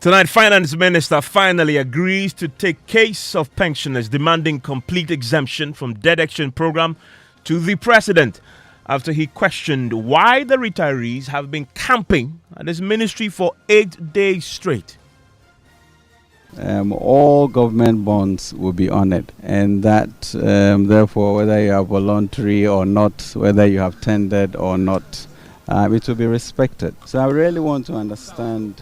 Tonight, Finance Minister finally agrees to take case of pensioners demanding complete exemption from debt exchange program to the president after he questioned why the retirees have been camping at his ministry for 8 days straight. All government bonds will be honored, and that therefore, whether you are voluntary or not, whether you have tendered or not, it will be respected. So I really want to understand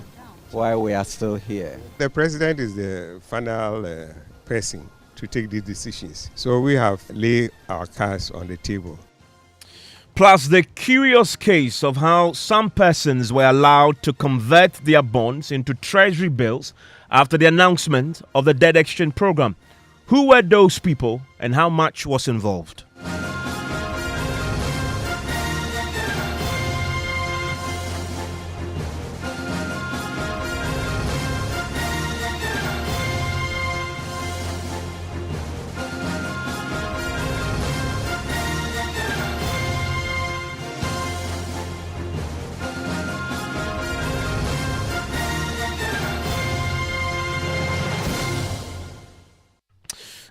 why we are still here. The president is the final person to take these decisions. So we have laid our cards on the table. Plus, the curious case of how some persons were allowed to convert their bonds into treasury bills after the announcement of the debt exchange program. Who were those people and how much was involved?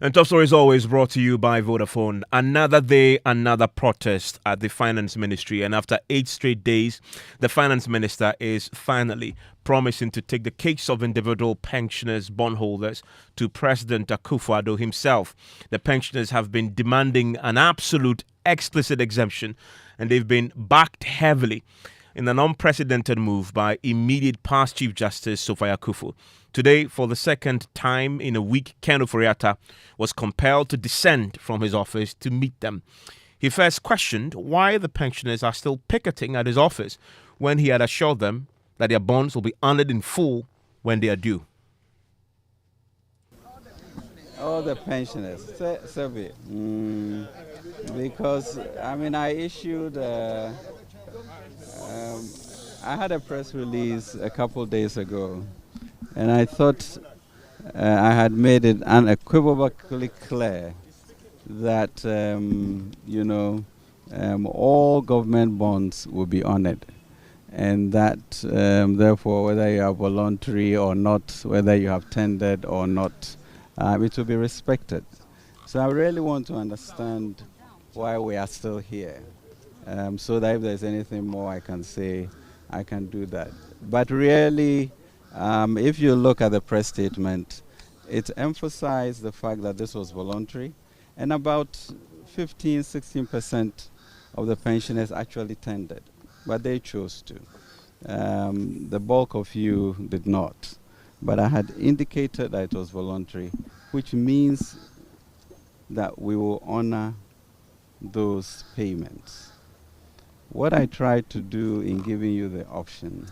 And Top Story is always brought to you by Vodafone. Another day, another protest at the Finance Ministry. And after 8 straight days, the Finance Minister is finally promising to take the case of individual pensioners, bondholders, to President Akufo-Addo himself. The pensioners have been demanding an absolute explicit exemption, and they've been backed heavily in an unprecedented move by immediate past Chief Justice Sophia Akufo. Today, for the second time in a week, Ken Ofori-Atta was compelled to descend from his office to meet them. He first questioned why the pensioners are still picketing at his office when he had assured them that their bonds will be honored in full when they are due. All the pensioners, Sassy, because I issued, I had a press release a couple days ago, and I thought I had made it unequivocally clear that, all government bonds will be honored, and that, therefore, whether you are voluntary or not, whether you have tendered or not, it will be respected. So I really want to understand why we are still here, so that if there's anything more I can say, I can do that. But really, if you look at the press statement, it emphasized the fact that this was voluntary, and about 15-16% of the pensioners actually tendered, but they chose to. The bulk of you did not. But I had indicated that it was voluntary, which means that we will honor those payments. What I tried to do in giving you the option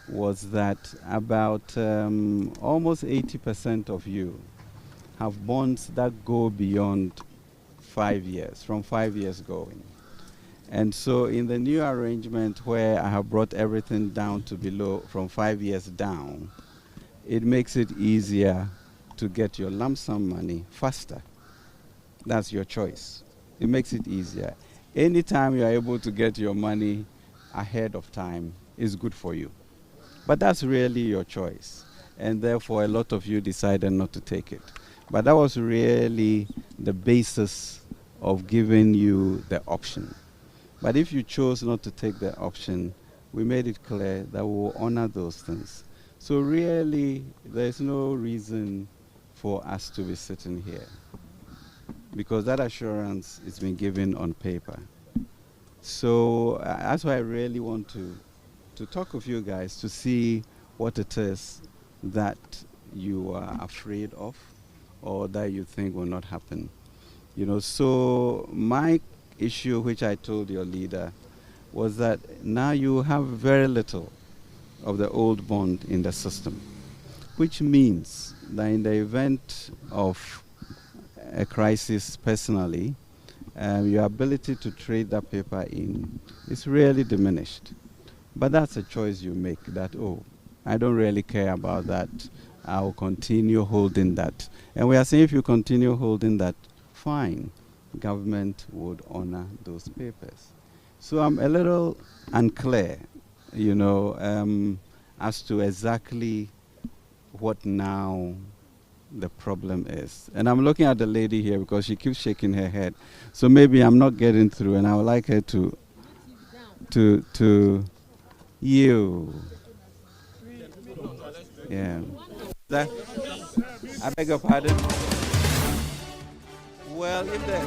was that about almost 80% of you have bonds that go beyond 5 years, from 5 years going. And so in the new arrangement where I have brought everything down to below, from 5 years down, it makes it easier to get your lump sum money faster. That's your choice. It makes it easier. Anytime you are able to get your money ahead of time is good for you. But that's really your choice. And therefore, a lot of you decided not to take it. But that was really the basis of giving you the option. But if you chose not to take the option, we made it clear that we will honor those things. So really, there's no reason for us to be sitting here, because that assurance is been given on paper. So that's why I really want to talk with you guys to see what it is that you are afraid of or that you think will not happen. So my issue, which I told your leader, was that now you have very little of the old bond in the system, which means that in the event of a crisis personally, your ability to trade that paper in is really diminished. But that's a choice you make, that, I don't really care about that, I'll continue holding that. And we are saying if you continue holding that, fine, government would honor those papers. So I'm a little unclear, as to exactly what now the problem is. And I'm looking at the lady here because she keeps shaking her head. So maybe I'm not getting through, and I would like her to you. Yeah. That, I beg your pardon. Well, if there.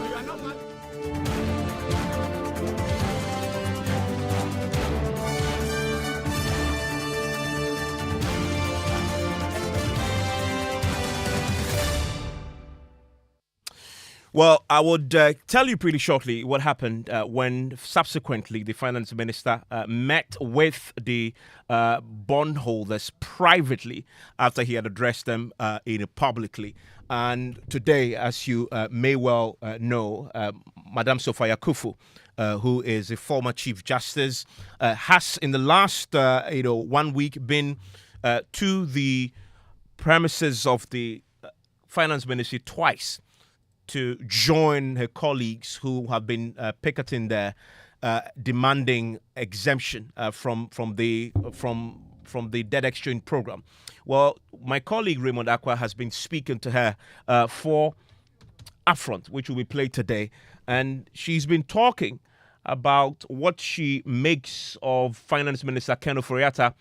Well, I would tell you pretty shortly what happened when subsequently the finance minister met with the bondholders privately after he had addressed them publicly. And today, as you may well know, Madam Sophia Kufu, who is a former Chief Justice, has in the last 1 week been to the premises of the finance ministry twice to join her colleagues who have been picketing there, demanding exemption from the debt exchange program. Well, my colleague Raymond Aqua has been speaking to her for Upfront, which will be played today, and she's been talking about what she makes of Finance Minister Ken Ofori-Atta.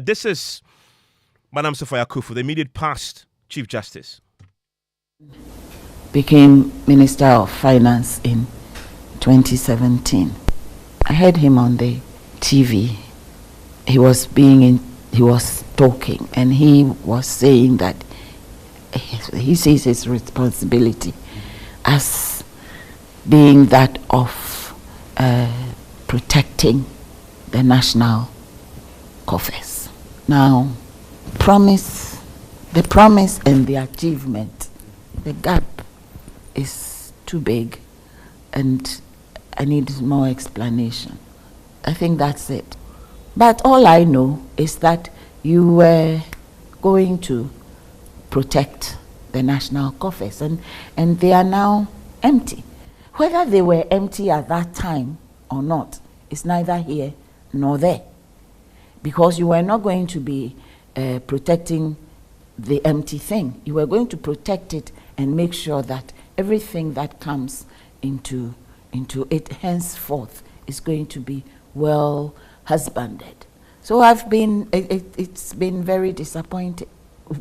This is Madam Sophia Kufu, the immediate past Chief Justice. Became Minister of Finance in 2017. I heard him on the TV. He was talking, and he was saying that he sees his responsibility as being that of protecting the national coffers. Now, the promise and the achievement, the gap is too big, and I need more explanation. I think that's it. But all I know is that you were going to protect the national coffers, and they are now empty. Whether they were empty at that time or not is neither here nor there, because you were not going to be protecting the empty thing. You were going to protect it and make sure that everything that comes into it henceforth is going to be well husbanded. So it's been very disappointing.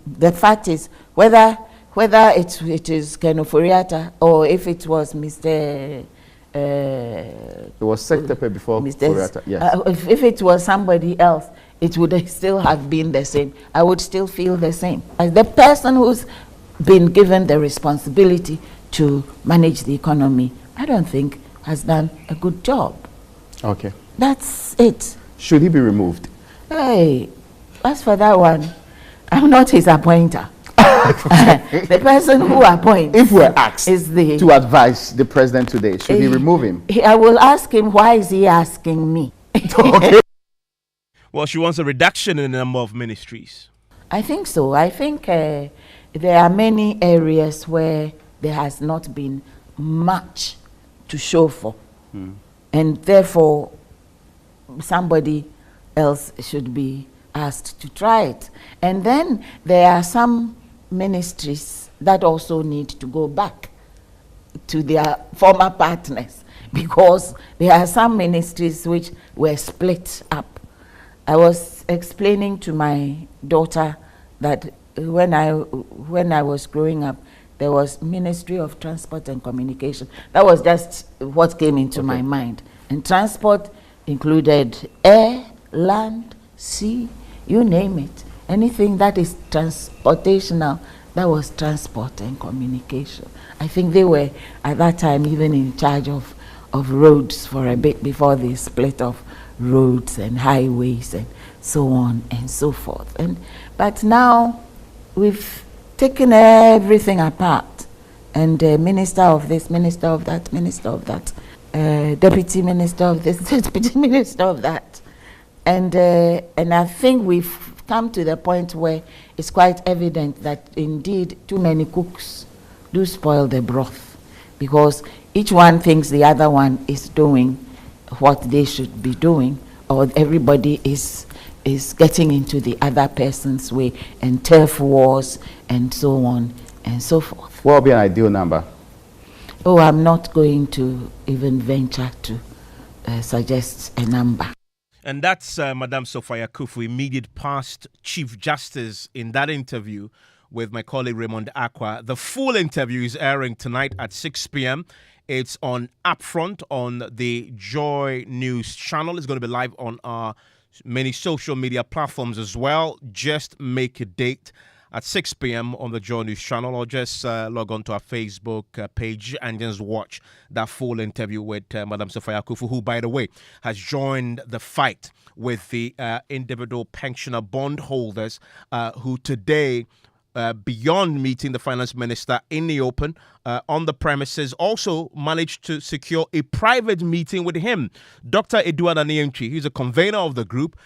The fact is, whether it is Ken Ofori-Atta or if it was Mr. It was Secretary before Mr. Ofori-Atta, yes. If it was somebody else, it would still have been the same. I would still feel the same. As the person who's been given the responsibility to manage the economy, I don't think has done a good job. Okay. That's it. Should he be removed? Hey, as for that one, I'm not his appointer. The person who appoints, If we're asked is to advise the president today, should he remove him? I will ask him, why is he asking me? Okay. Well, she wants a reduction in the number of ministries. I think so. I think there are many areas where there has not been much to show for. And therefore, somebody else should be asked to try it. And then there are some ministries that also need to go back to their former partners, because there are some ministries which were split up. I was explaining to my daughter that when I was growing up, there was Ministry of Transport and Communication. That was just what came into my mind. And transport included air, land, sea, you name it. Anything that is transportational, that was transport and communication. I think they were at that time even in charge of roads for a bit before they split off roads and highways and so on and so forth. But now we've taken everything apart, and minister of this, minister of that, minister of that, deputy minister of this, deputy minister of that, and I think we've come to the point where it's quite evident that indeed too many cooks do spoil the broth, because each one thinks the other one is doing what they should be doing, or everybody is is getting into the other person's way, and turf wars and so on and so forth. What would be an ideal number? Oh, I'm not going to even venture to suggest a number. And that's Madame Sophia Kufu, immediate past Chief Justice, in that interview with my colleague Raymond Aqua. The full interview is airing tonight at 6 p.m. It's on Upfront on the Joy News channel. It's going to be live on our many social media platforms as well. Just make a date at 6 p.m. on the Joy News channel, or just log on to our Facebook page and just watch that full interview with Madame Sophia Kufu, who, by the way, has joined the fight with the individual pensioner bondholders who today, beyond meeting the finance minister in the open on the premises, also managed to secure a private meeting with him. Dr. Edward Aniemchi, who's a convener of the group,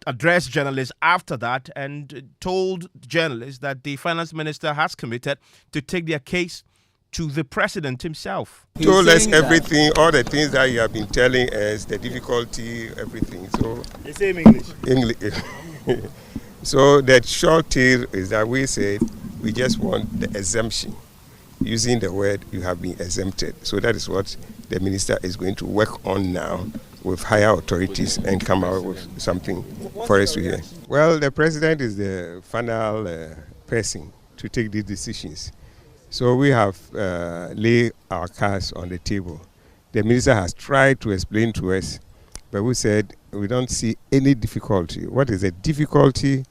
addressed journalists after that and told journalists that the finance minister has committed to take their case to the president himself. He told us everything, all the things that you have been telling us, the difficulty, everything. So the same English. English. So the short tale is that we said we just want the exemption, using the word you have been exempted. So that is what the minister is going to work on now with higher authorities and come out with something for us to hear. Well, the president is the final person to take these decisions. So we have laid our cards on the table. The minister has tried to explain to us, but we said we don't see any difficulty. What is the difficulty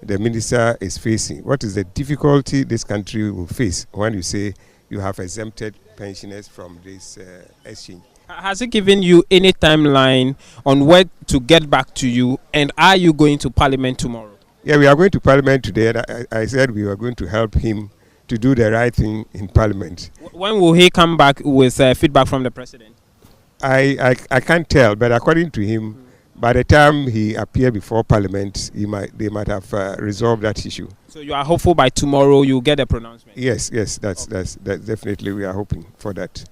the minister is facing? What is the difficulty this country will face when you say you have exempted pensioners from this exchange? Has he given you any timeline on where to get back to you, and are you going to Parliament tomorrow? Yeah, we are going to Parliament today, and I said we were going to help him to do the right thing in Parliament. When will he come back with feedback from the president? I can't tell, but according to him, by the time he appeared before Parliament, they might have resolved that issue. So you are hopeful by tomorrow you'll get a pronouncement? Yes, that's definitely, we are hoping for that.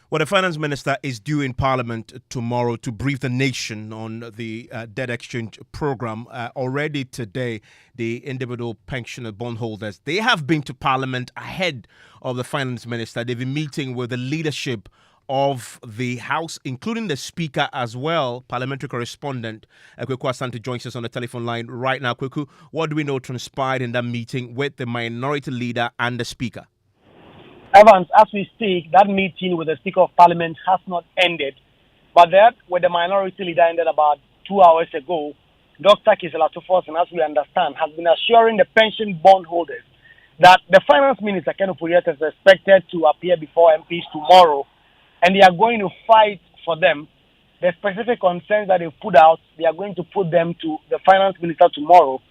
Well, the finance minister is due in Parliament tomorrow to brief the nation on the debt exchange program. Already today, the individual pensioner bondholders, they have been to Parliament ahead of the finance minister. They've been meeting with the leadership of the House, including the Speaker as well. Parliamentary correspondent Kweku Asante joins us on the telephone line right now. Kweku, what do we know transpired in that meeting with the minority leader and the Speaker? Evans, as we speak, that meeting with the Speaker of Parliament has not ended, but that with the minority leader ended about 2 hours ago. Dr. Kisela Tufos, and as we understand, has been assuring the pension bondholders that the finance minister, Ken Ofori-Atta, is expected to appear before MPs tomorrow, and they are going to fight for them. The specific concerns that they put out, they are going to put them to the finance minister tomorrow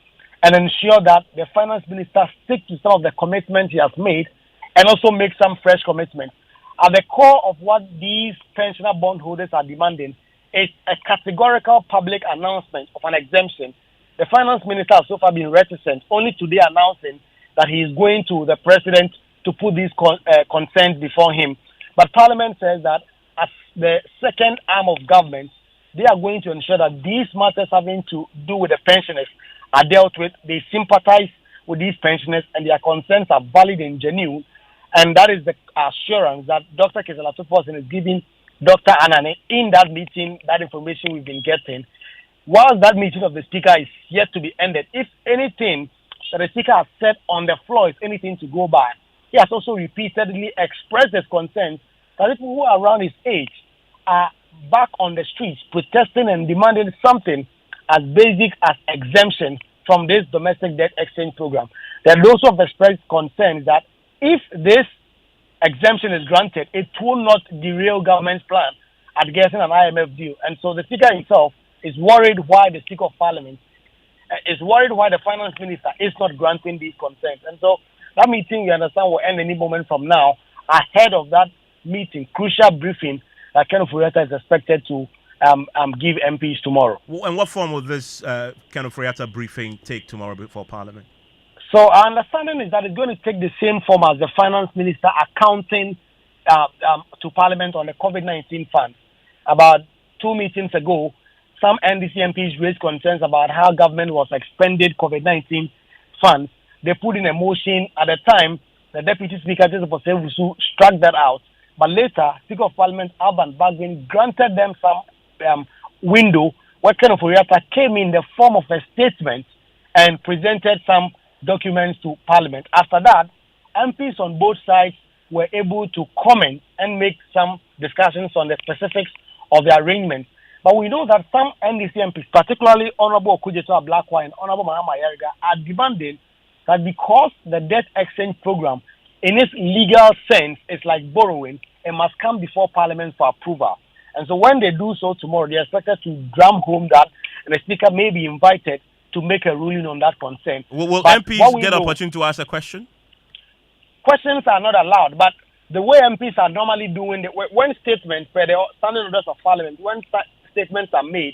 and ensure that the finance minister sticks to some of the commitments he has made and also make some fresh commitments. At the core of what these pensioner bondholders are demanding is a categorical public announcement of an exemption. The finance minister has so far been reticent, only today announcing that he is going to the president to put these concerns before him. But Parliament says that as the second arm of government, they are going to ensure that these matters having to do with the pensioners are dealt with. They sympathize with these pensioners and their concerns are valid and genuine. And that is the assurance that Dr. Kisela Tufos is giving Dr. Anane in that meeting, that information we've been getting. Whilst that meeting of the Speaker is yet to be ended, if anything that the Speaker has said on the floor is anything to go by, he has also repeatedly expressed his concerns that people who are around his age are back on the streets protesting and demanding something as basic as exemption from this domestic debt exchange program. There are those who have expressed concerns that if this exemption is granted, it will not derail government's plan at getting an IMF deal. And so the Speaker himself is worried why the Speaker of Parliament is worried why the Finance Minister is not granting these concerns. And so that meeting, we understand, will end any moment from now. Ahead of that meeting, crucial briefing that Ken Ofori-Atta is expected to give MPs tomorrow. And what form will this Ken Ofori-Atta briefing take tomorrow before Parliament? So our understanding is that it's going to take the same form as the finance minister accounting to Parliament on the COVID-19 funds. About 2 meetings ago, some NDC MPs raised concerns about how government was expended COVID-19 funds. They put in a motion at the time. The Deputy Speaker, Joseph Osei-Wusu, struck that out. But later, Speaker of Parliament Alban Bagbin granted them some window where Ken Ofori-Atta came in the form of a statement and presented some documents to Parliament. After that, MPs on both sides were able to comment and make some discussions on the specifics of the arrangement. But we know that some NDC MPs, particularly Honorable Okujeto Ablakwa and Honorable Mahama Yariga, are demanding that because the debt exchange program, in its legal sense, is like borrowing, it must come before Parliament for approval. And so when they do so tomorrow, they are expected to drum home that, and the Speaker may be invited to make a ruling on that concern. Will MPs get opportunity to ask a question? Questions are not allowed, but the way MPs are normally doing it, when statements, per the standing orders of Parliament, when statements are made,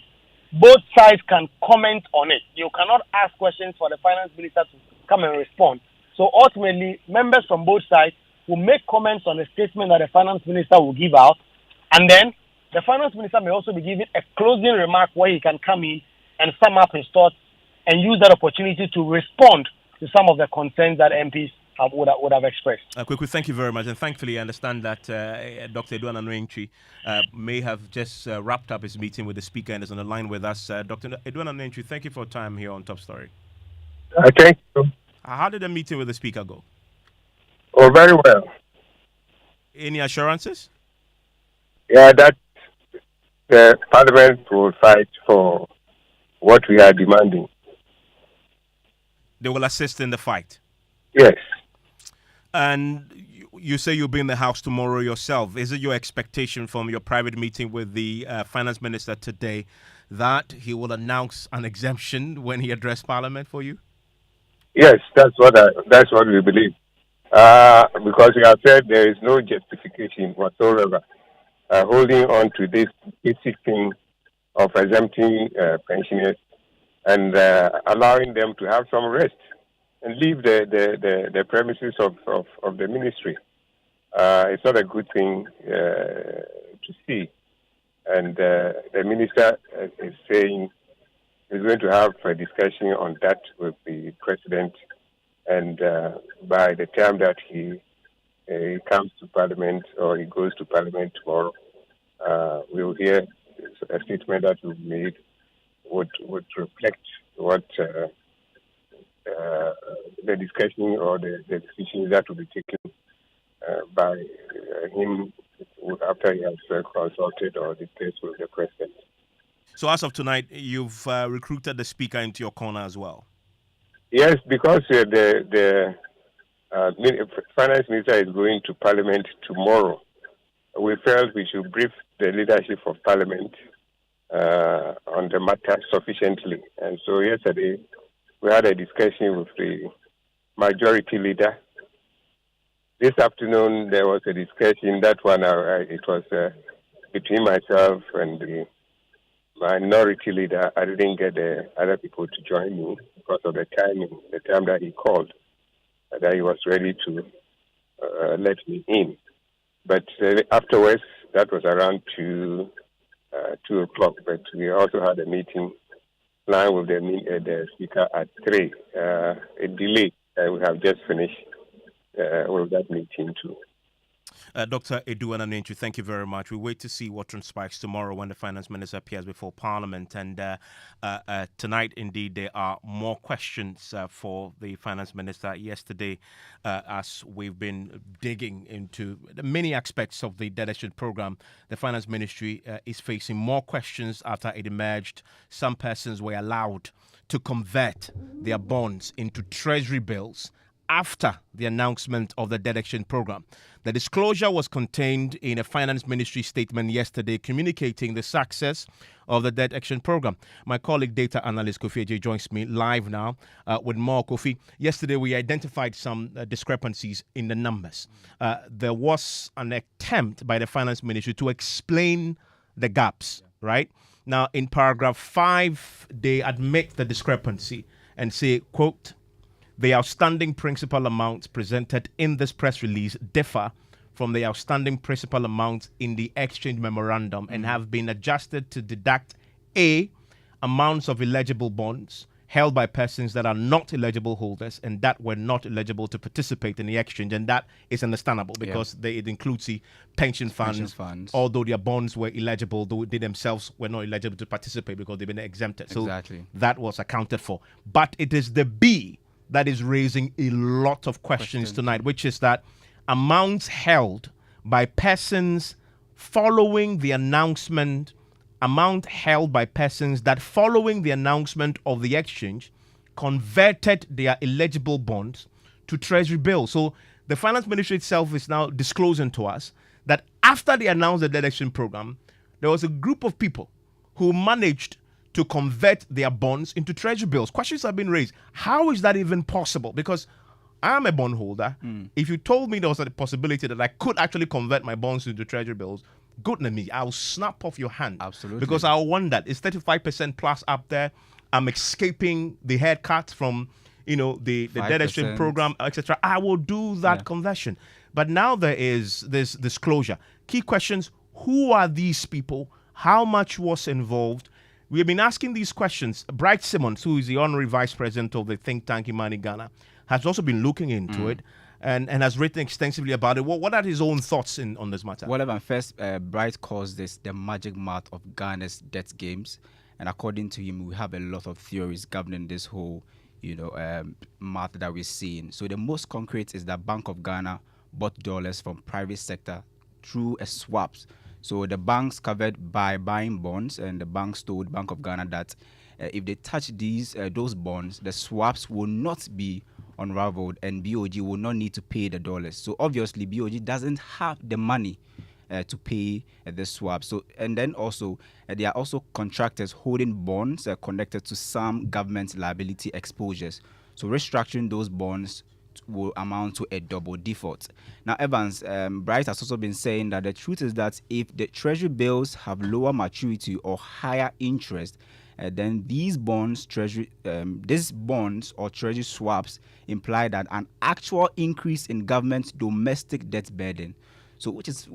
both sides can comment on it. You cannot ask questions for the Finance Minister to come and respond. So ultimately, members from both sides will make comments on the statement that the Finance Minister will give out, and then the Finance Minister may also be given a closing remark where he can come in and sum up his thoughts and use that opportunity to respond to some of the concerns that MPs would have expressed. Quickly, thank you very much. And thankfully, I understand that Dr. Edouan Anim-Addo may have just wrapped up his meeting with the Speaker and is on the line with us. Dr. Edouan Anim-Addo, thank you for your time here on Top Story. Thank you. How did the meeting with the Speaker go? Oh, very well. Any assurances? Yeah, that the Parliament will fight for what we are demanding. They will assist in the fight? Yes. And you say you'll be in the House tomorrow yourself. Is it your expectation from your private meeting with the Finance Minister today that he will announce an exemption when he addressed Parliament for you? Yes, that's what we believe. Because we have said there is no justification whatsoever holding on to this basic thing of exempting pensioners and allowing them to have some rest and leave the premises of the ministry. It's not a good thing to see. And the minister is saying he's going to have a discussion on that with the president. And by the time that he comes to Parliament or he goes to Parliament tomorrow, we'll hear a statement that will be made would reflect what the discussion or the decision that will be taken by him after he has consulted or discussed with the president. So as of tonight, you've recruited the Speaker into your corner as well? Yes, because the Finance Minister is going to Parliament tomorrow. We felt we should brief the leadership of Parliament on the matter sufficiently. And so yesterday, we had a discussion with the majority leader. This afternoon, there was a discussion. That one, it was between myself and the minority leader. I didn't get the other people to join me because of the time that he called, that he was ready to let me in. But afterwards, that was around 2 o'clock. But we also had a meeting planned with the Speaker at 3. A delay. We have just finished with that meeting too. Dr. Edouan Anim-Addo, thank you very much. We wait to see what transpires tomorrow when the Finance Minister appears before Parliament. And tonight, indeed, there are more questions for the Finance Minister. Yesterday, as we've been digging into the many aspects of the debt exchange program, the Finance Ministry is facing more questions after it emerged. Some persons were allowed to convert their bonds into treasury bills after the announcement of the debt exchange program. The disclosure was contained in a Finance Ministry statement yesterday communicating the success of the debt exchange program. My colleague, data analyst Kofi Ajay, joins me live now with more. Kofi, yesterday we identified some discrepancies in the numbers. There was an attempt by the Finance Ministry to explain the gaps, right? Now, in paragraph 5, they admit the discrepancy and say, quote, "The outstanding principal amounts presented in this press release differ from the outstanding principal amounts in the exchange memorandum and have been adjusted to deduct A, amounts of eligible bonds held by persons that are not eligible holders and that were not eligible to participate in the exchange. And that is understandable because it includes the pension funds, although their bonds were eligible, though they themselves were not eligible to participate because they've been exempted. Exactly. So that was accounted for. But it is the B that is raising a lot of questions tonight, which is that amounts held by persons following the announcement, amount held by persons that following the announcement of the exchange converted their eligible bonds to treasury bills. So the finance ministry itself is now disclosing to us that after they announced the debt exchange program, there was a group of people who managed to convert their bonds into treasury bills. Questions have been raised. How is that even possible? Because I'm a bondholder. If you told me there was a possibility that I could actually convert my bonds into treasury bills, goodness me, I'll snap off your hand. Absolutely. Because I'll want that. It's 35% plus up there. I'm escaping the haircut from, the debt exchange program, etc. I will do that conversion. But now there is this disclosure. Key questions: who are these people? How much was involved? We have been asking these questions. Bright Simmons, who is the honorary vice president of the think tank Imani Ghana, has also been looking into it and has written extensively about it. What are his own thoughts on this matter? Well, Evan, first, Bright calls this the magic math of Ghana's debt games. And according to him, we have a lot of theories governing this whole, math that we're seeing. So the most concrete is that Bank of Ghana bought dollars from private sector through a swaps. So the banks covered by buying bonds, and the banks told Bank of Ghana that if they touch those bonds, the swaps will not be unraveled and BOG will not need to pay the dollars. So obviously BOG doesn't have the money to pay the swap. So, and then also there are also contractors holding bonds connected to some government liability exposures. So restructuring those bonds will amount to a double default. Now, Evans, Bright has also been saying that the truth is that if the treasury bills have lower maturity or higher interest, then these bonds or treasury swaps imply that an actual increase in government's domestic debt burden. So which is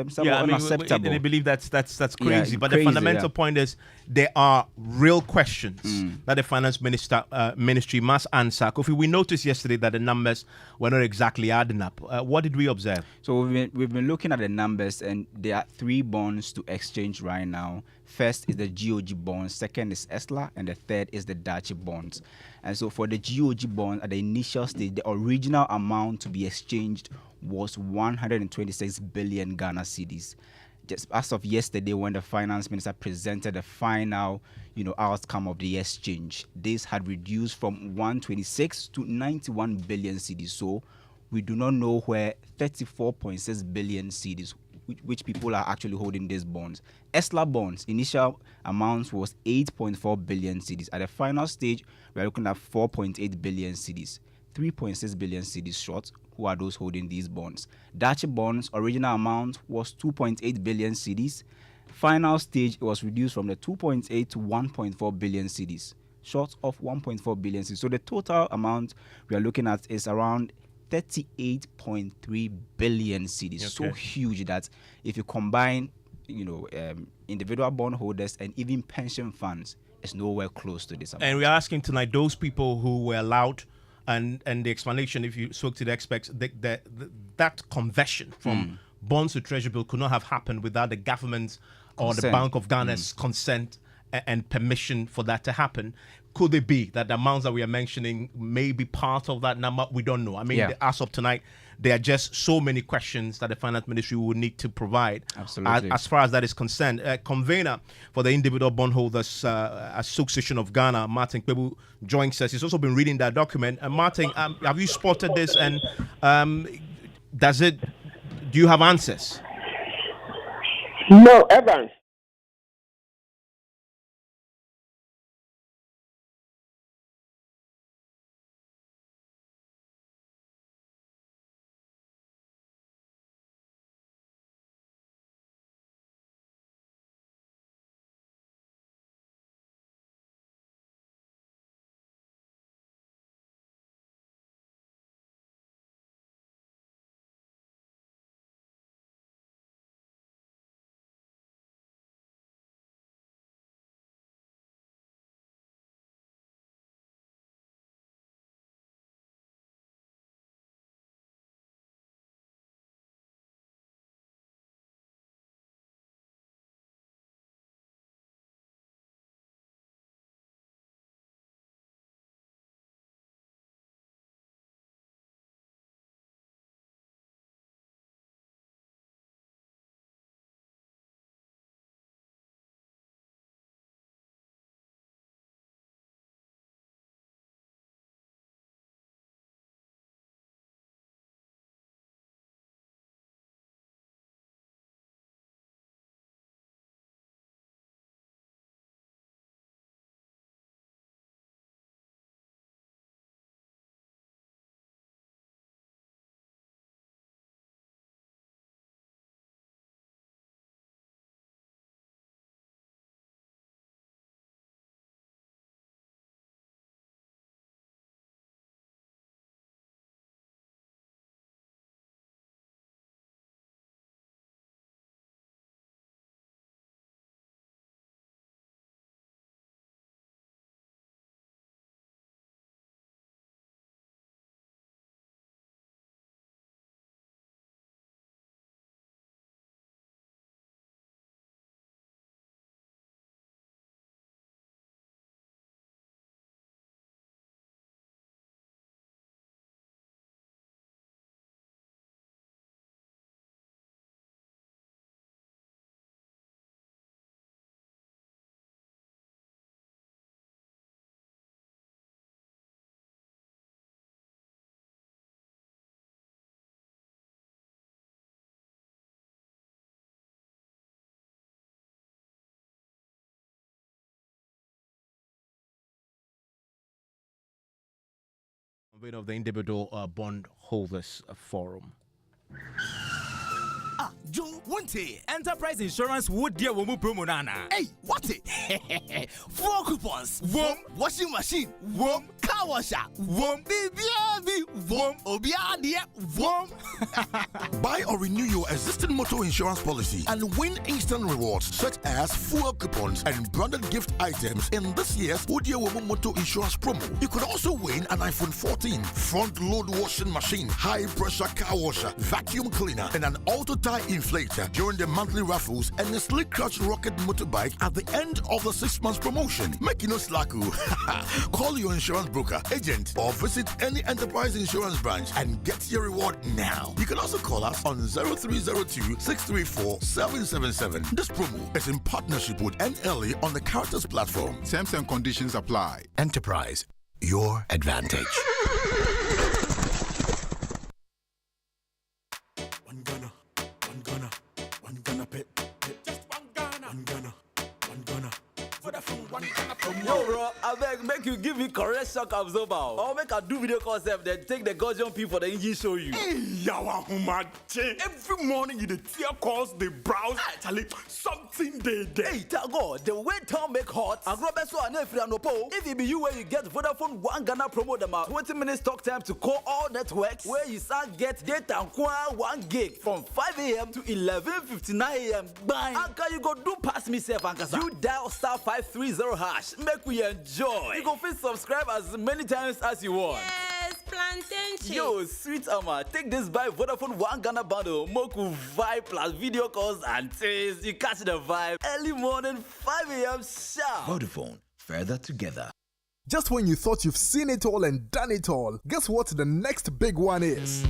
somewhat unacceptable. They believe that's crazy. Yeah, but crazy, the fundamental point is there are real questions that the finance ministry must answer. Kofi, we noticed yesterday that the numbers were not exactly adding up. What did we observe? So we've been looking at the numbers, and there are 3 bonds to exchange right now. First is the GOG bonds, second is ESLA, and the third is the Dachi bonds. And so for the GOG bond, at the initial stage, the original amount to be exchanged was 126 billion Ghana cedis. Just as of yesterday, when the finance minister presented the final, outcome of the exchange, this had reduced from 126 to 91 billion cedis. So we do not know where 34.6 billion cedis, which people are actually holding these bonds. ESLA bonds, initial amount was 8.4 billion cedis. At the final stage, we are looking at 4.8 billion cedis. 3.6 billion cedis short. Who are those holding these bonds? Dachi bonds, original amount was 2.8 billion cedis. Final stage, it was reduced from the 2.8 to 1.4 billion cedis, short of 1.4 billion cedis. So the total amount we are looking at is around 38.3 billion cedis. Okay. So huge that if you combine, individual bondholders and even pension funds, it's nowhere close to this amount. And we're asking tonight those people who were allowed, and the explanation, if you spoke to the experts, that conversion from bonds to treasury bill could not have happened without the government or the Bank of Ghana's consent and permission for that to happen. Could it be that the amounts that we are mentioning may be part of that number? We don't know. I mean, as of tonight, there are just so many questions that the finance ministry will need to provide. Absolutely. As far as that is concerned. Convener for the Individual Bondholders Association of Ghana, Martin Kwebu, joins us. He's also been reading that document. Martin, have you spotted this? And do you have answers? No, Evans. Of the Individual Bond Holders Forum. Joe, Wunty, Enterprise Insurance would dear woman promo nana. Hey, what it? 4 coupons. Wom, washing machine. Wom, car washer. Wom, baby, wom, obiadia, wom. Buy or renew your existing motor insurance policy and win instant rewards such as fuel coupons and branded gift items in this year's Udia Woman Motor Insurance promo. You could also win an iPhone 14, front load washing machine, high pressure car washer, vacuum cleaner, and an auto tire inflator during the monthly raffles and a slick clutch rocket motorbike at the end of the 6 months promotion. Make no slacku. Call your insurance broker, agent, or visit any Enterprise Insurance branch and get your reward now. You can also call us on 0302 634 777. This promo is in partnership with NLE on the Characters platform. Terms and conditions apply. Enterprise, your advantage. Yo, bro, I beg, make you give me correct shock absorber. Or make a do video concept, then take the Gaussian P for the engine show you. Hey, yawa humache. Every morning you the tear calls, they browse. Actually, something they there. Hey, Tago, the way town make hot. And Robert so and if it be you where you get Vodafone 1 Ghana promo them out 20 minutes talk time to call all networks where you start get data and 1 gig from 5 a.m. to 11:59 a.m. Bye. And can you go do pass me safe, Ankasa? You dial star 530 hash. Make we enjoy. You go fit subscribe as many times as you want. Yes, plantain. Yo, sweet Ama, take this by Vodafone 1 Ghana bundle. Moku vibe plus video calls and taste. You catch the vibe. Early morning, 5 a.m. sharp. Vodafone, further together. Just when you thought you've seen it all and done it all, guess what the next big one is?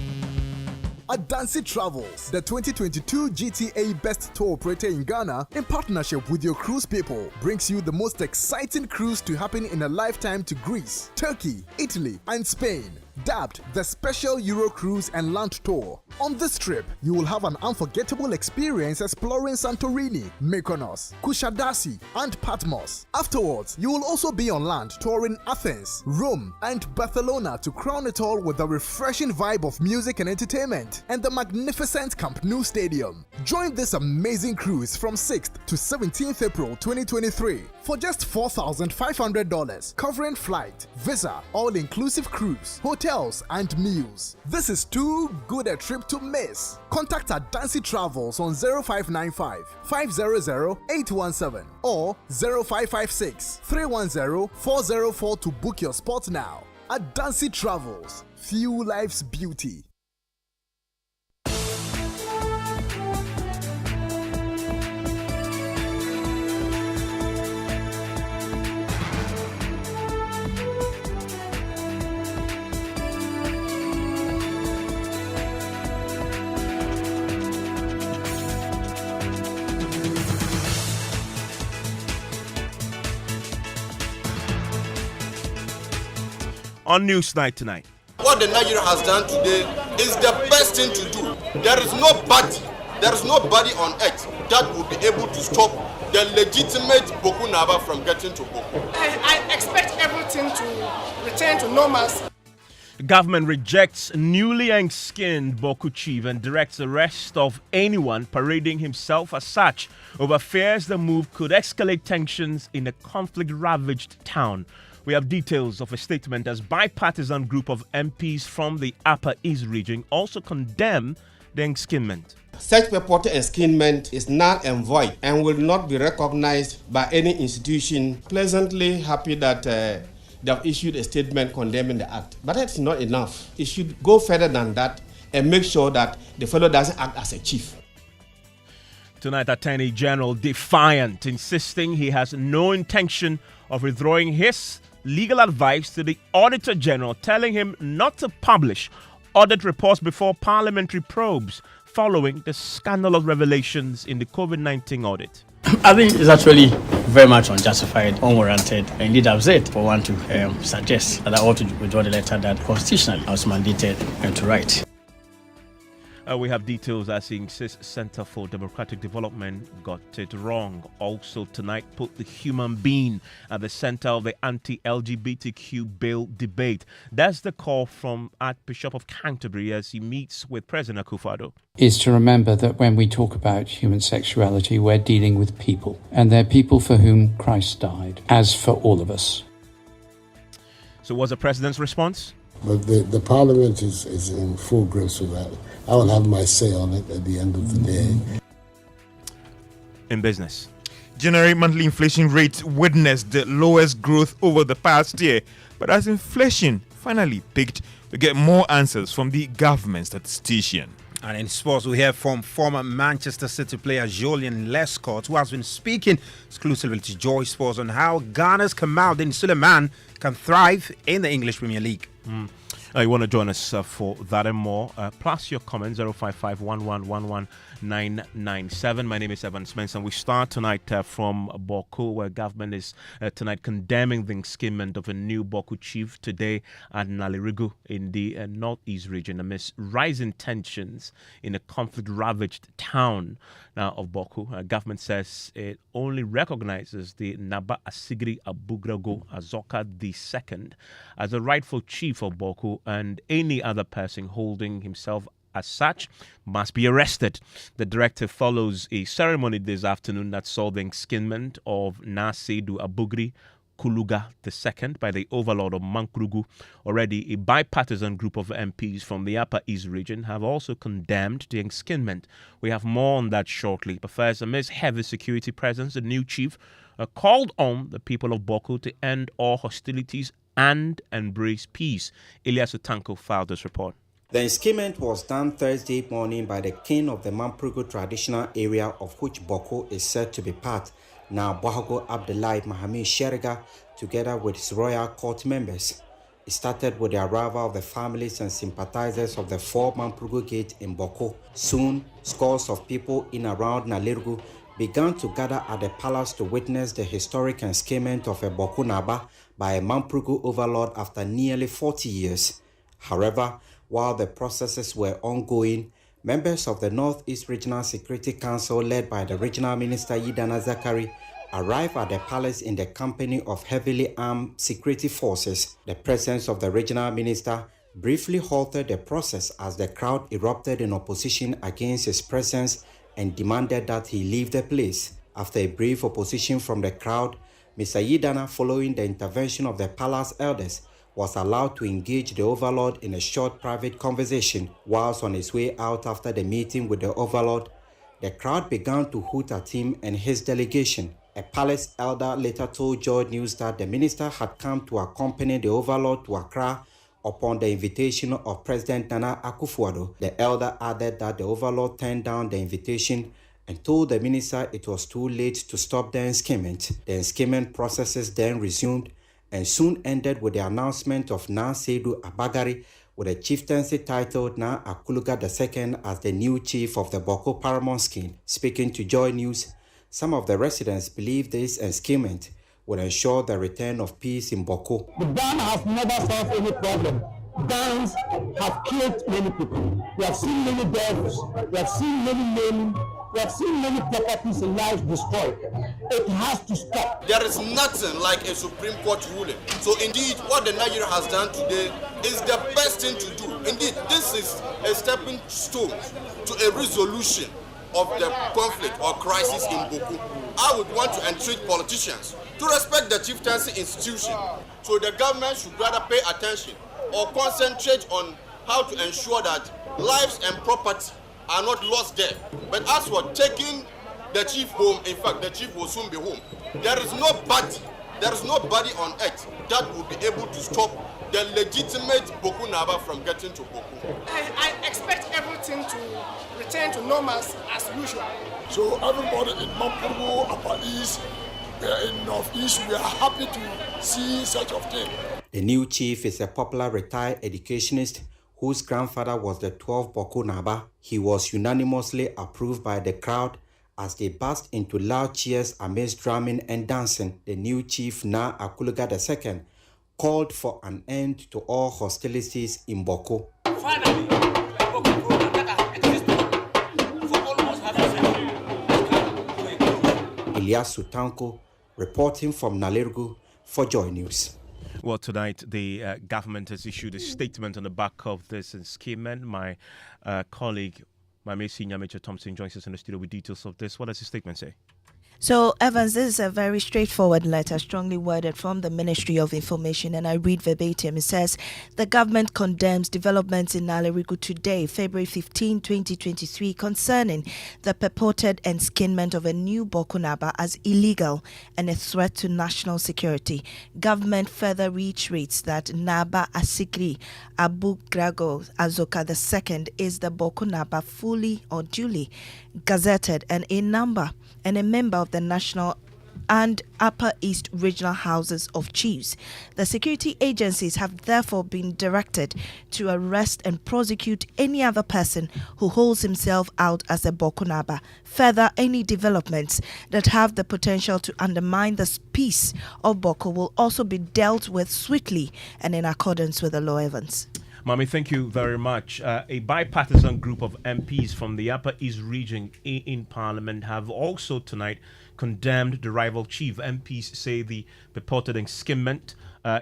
Adansi Travels, the 2022 GTA Best Tour Operator in Ghana, in partnership with your cruise people, brings you the most exciting cruise to happen in a lifetime to Greece, Turkey, Italy, and Spain. Dubbed the Special Euro Cruise and Land Tour. On this trip, you will have an unforgettable experience exploring Santorini, Mykonos, Kushadasi, and Patmos. Afterwards, you will also be on land touring Athens, Rome, and Barcelona to crown it all with a refreshing vibe of music and entertainment and the magnificent Camp Nou Stadium. Join this amazing cruise from 6th to 17th April 2023 for just $4,500, covering flight, visa, all-inclusive cruise, hotels, and meals. This is too good a trip to miss. Contact Adansi Travels on 0595 500 817 or 0556 310 404 to book your spot now. Adansi Travels, fuel life's beauty. On Newsnight tonight. What the Nigeria has done today is the best thing to do. There is nobody on earth that will be able to stop the legitimate Boku Naba from getting to Boku. I expect everything to return to normalcy. Government rejects newly skinned Boku chief and directs the arrest of anyone parading himself as such over fears the move could escalate tensions in a conflict-ravaged town. We have details of a statement as bipartisan group of MPs from the Upper East region also condemn the enskinment. Such purported enskinment is null and void and will not be recognized by any institution. Pleasantly happy that they have issued a statement condemning the act. But that's not enough. It should go further than that and make sure that the fellow doesn't act as a chief. Tonight, Attorney General defiant, insisting he has no intention of withdrawing his legal advice to the Auditor General, telling him not to publish audit reports before parliamentary probes following the scandalous revelations in the COVID-19 audit. I think it's actually very much unjustified, unwarranted. Indeed, I've said for one to suggest that I ought to withdraw the letter that constitutionally I was mandated and to write. We have details as in Center for Democratic Development got it wrong. Also tonight, put the human being at the center of the anti-LGBTQ bill debate. That's the call from Archbishop of Canterbury as he meets with President Akufo-Addo. Is to remember that when we talk about human sexuality, we're dealing with people, and they're people for whom Christ died, as for all of us. So what's the President's response? But the Parliament is in full grips with that. I will have my say on it at the end of the day. In business, January monthly inflation rate witnessed the lowest growth over the past year. But as inflation finally peaked, we get more answers from the government statistician. And in sports, we hear from former Manchester City player Julian Lescott, who has been speaking exclusively to Joy Sports on how Ghana's Kamaldeen Suleiman can thrive in the English Premier League. You want to join us for that and more? Plus your comments 055-1111-997. My name is Evan Spencer. We start tonight from Bawku, where government is tonight condemning the enskinment of a new Bawku chief today at Nalirigu in the northeast region amidst rising tensions in a conflict-ravaged town now of Bawku. Government says it only recognizes the Naba Asigri Abugrago Azoka II as the rightful chief of Bawku, and any other person holding himself as such must be arrested. The directive follows a ceremony this afternoon that saw the enskinment of Nasedu Abugri Kuluga II by the overlord of Mankrugu. Already, a bipartisan group of MPs from the Upper East region have also condemned the enskinment. We have more on that shortly. But first, amidst heavy security presence, the new chief called on the people of Bawku to end all hostilities and embrace peace. Elias Otanko filed this report. The enskinment was done Thursday morning by the king of the Mamprugu traditional area of which Bawku is said to be part, now Bohago Abdullahi Mahamud Sherga, together with his royal court members. It started with the arrival of the families and sympathizers of the 4 Mamprugu Gate in Bawku. Soon, scores of people in around Nalirigu began to gather at the palace to witness the historic enskinment of a Bawku Naba by a Mamprugu overlord after nearly 40 years. However, while the processes were ongoing, members of the Northeast Regional Security Council led by the Regional Minister Yidana Zakari arrived at the palace in the company of heavily armed security forces. The presence of the Regional Minister briefly halted the process as the crowd erupted in opposition against his presence and demanded that he leave the place. After a brief opposition from the crowd, Mr. Yidana, following the intervention of the palace elders, was allowed to engage the overlord in a short private conversation. Whilst on his way out after the meeting with the overlord, the crowd began to hoot at him and his delegation. A palace elder later told Joy News that the minister had come to accompany the overlord to Accra upon the invitation of President Nana Akufo-Addo. The elder added that the overlord turned down the invitation and told the minister it was too late to stop the enskinment. The enskinment processes then resumed and soon ended with the announcement of Na Seydou Abagari with a chieftaincy titled Na Akuluga II as the new chief of the Bawku Paramount Skin. Speaking to Joy News, some of the residents believe this enskinment will ensure the return of peace in Bawku. The ban has never solved any problem. Bans have killed many people. We have seen many deaths. We have seen many naming. We have seen many properties and lives destroyed. It has to stop. There is nothing like a Supreme Court ruling. So indeed, what the Nigeria has done today is the best thing to do. Indeed, this is a stepping stone to a resolution of the conflict or crisis in Bawku. I would want to entreat politicians to respect the chieftaincy institution. So the government should rather pay attention or concentrate on how to ensure that lives and property are not lost there. But as for taking the chief home, in fact, the chief will soon be home. There is nobody on earth that will be able to stop the legitimate Bawku Naba from getting to Bawku. I expect everything to return to normal as usual. So everybody in Mamprugu, Upper East, in North East, we are happy to see such a thing. The new chief is a popular retired educationist whose grandfather was the 12th Bawku Naba. He was unanimously approved by the crowd as they burst into loud cheers amidst drumming and dancing. The new chief, Na Akuluga II, called for an end to all hostilities in Bawku. Finally, Bawku exist Ilyasu Tanko, reporting from Nalirgu for Joy News. Well, tonight the government has issued a statement on the back of this scheme. My colleague, my senior Major Thompson, joins us in the studio with details of this. What does the statement say? So, Evans, this is a very straightforward letter, strongly worded from the Ministry of Information, and I read verbatim. It says, the government condemns developments in Nalerigu today, February 15, 2023, concerning the purported enskinment of a new Boko Naba as illegal and a threat to national security. Government further reiterates that Naba Asikri Abu Grago Azoka II is the Boko Naba fully or duly gazetted and a member of the National and Upper East Regional Houses of Chiefs. The security agencies have therefore been directed to arrest and prosecute any other person who holds himself out as a Boko Naba. Further, any developments that have the potential to undermine the peace of Boko will also be dealt with swiftly and in accordance with the law, Evans. Mami, thank you very much. A bipartisan group of MPs from the Upper East region in Parliament have also tonight condemned the rival chief. MPs say the purported enskinment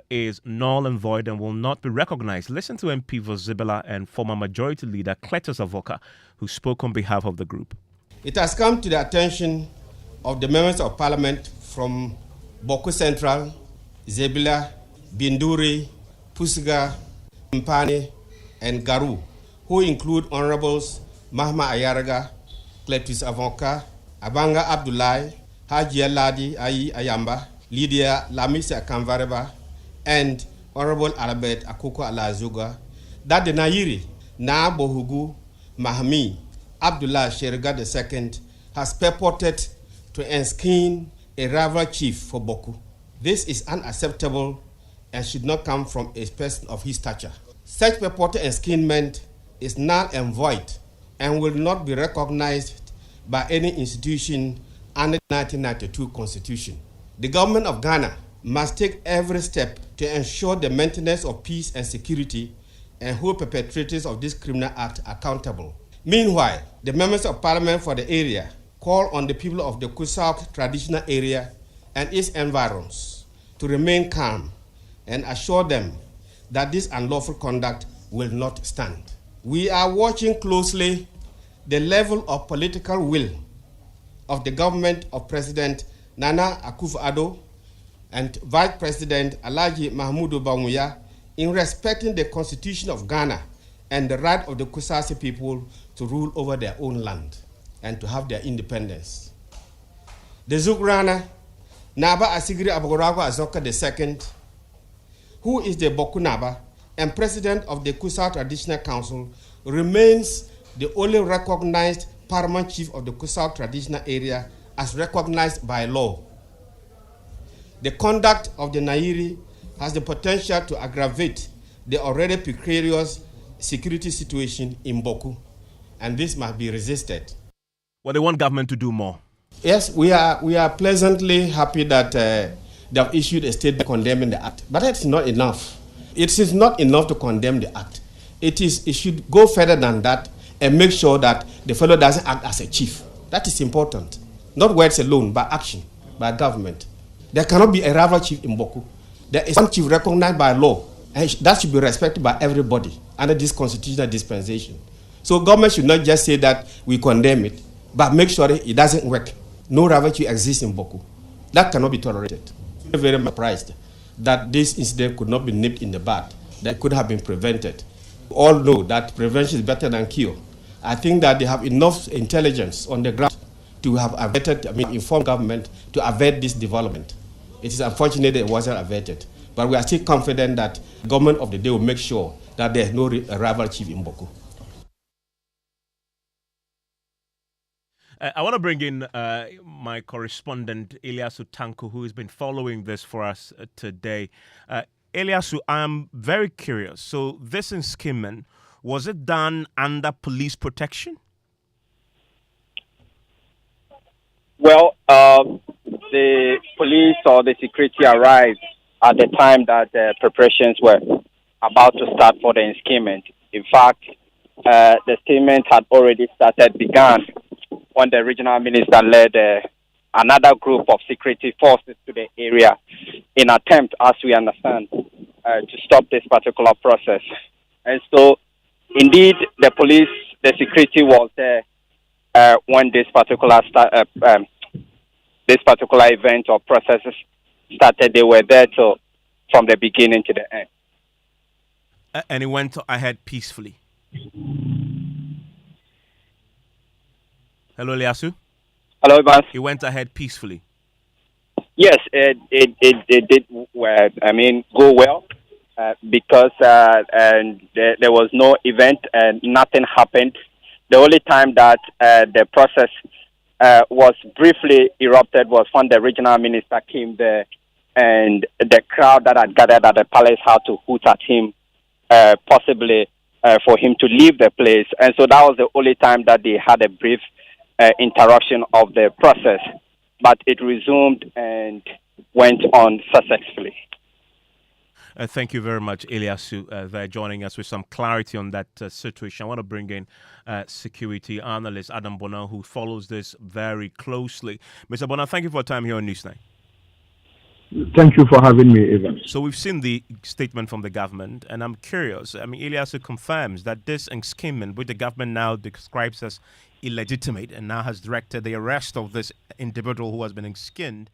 is null and void and will not be recognized. Listen to MP Vozibela and former Majority Leader Cletus Avoka, who spoke on behalf of the group. It has come to the attention of the members of Parliament from Boko Central, Zebila, Binduri, Pusiga, Mpane, and Garu, who include Honorables Mahma Ayaraga, Cletus Avoka, Abanga Abdullahi, Haji Ladi Ayi Ayamba, Lydia Lamisa Kamvareba, and Honorable Albert Akoko Alazuga, that the Nairi, Na Bohugu Mahami Abdullah Sherga II has purported to enskin a rival chief for Boko. This is unacceptable and should not come from a person of his stature. Such purported enskinment is null and void and will not be recognized by any institution under the 1992 Constitution. The government of Ghana must take every step to ensure the maintenance of peace and security and hold perpetrators of this criminal act accountable. Meanwhile, the members of Parliament for the area call on the people of the Kusauk traditional area and its environs to remain calm and assure them that this unlawful conduct will not stand. We are watching closely the level of political will of the government of President Nana Akufo-Addo and Vice President Alhaji Mahmudu Bawumia in respecting the Constitution of Ghana and the right of the Kusasi people to rule over their own land and to have their independence. The Zugrana Naba Asigri Abogorago Azoka II, who is the Boko Naba and president of the Kusa Traditional Council, remains the only recognized paramount chief of the Kusa Traditional Area as recognized by law. The conduct of the Nairi has the potential to aggravate the already precarious security situation in Boko, and this must be resisted. Well, they want government to do more. Yes, we are pleasantly happy that they have issued a statement condemning the act, but that's not enough. It is not enough to condemn the act. It should go further than that and make sure that the fellow doesn't act as a chief. That is important. Not words alone, but action by government. There cannot be a rival chief in Boko. There is one chief recognized by law, and that should be respected by everybody under this constitutional dispensation. So government should not just say that we condemn it, but make sure it doesn't work. No rival chief exists in Boko. That cannot be tolerated. I'm very surprised that this incident could not be nipped in the bud, that could have been prevented. We all know that prevention is better than cure. I think that they have enough intelligence on the ground to have informed government to avert this development. It is unfortunate that it wasn't averted, but we are still confident that the government of the day will make sure that there is no rival chief in Boko. I want to bring in my correspondent, Ilyasu Tanko, who has been following this for us today. Ilyasu, I'm very curious. So this enskinment, was it done under police protection? Well, the police or the security arrived at the time that preparations were about to start for the enskinment. In fact, the enskinment had already begun when the regional minister led another group of security forces to the area in attempt, as we understand, to stop this particular process. And so, indeed, the police, the security was there when this particular event or processes started. They were there from the beginning to the end. And it went ahead peacefully. Hello, Liasu. Hello, Evans. It went ahead peacefully. Yes, it did. Go well because and there was no event and nothing happened. The only time that the process was briefly erupted was when the regional minister came there, and the crowd that had gathered at the palace had to hoot at him, possibly for him to leave the place. And so that was the only time that they had a brief interruption of the process. But it resumed and went on successfully. Thank you very much, Eliasu, for joining us with some clarity on that situation. I want to bring in security analyst Adam Bona, who follows this very closely. Mr. Bona, thank you for your time here on Newsnight. Thank you for having me, Evan. So we've seen the statement from the government, and I'm curious. I mean, Eliasu confirms that this enskinment, which the government now describes as illegitimate, and now has directed the arrest of this individual who has been skinned,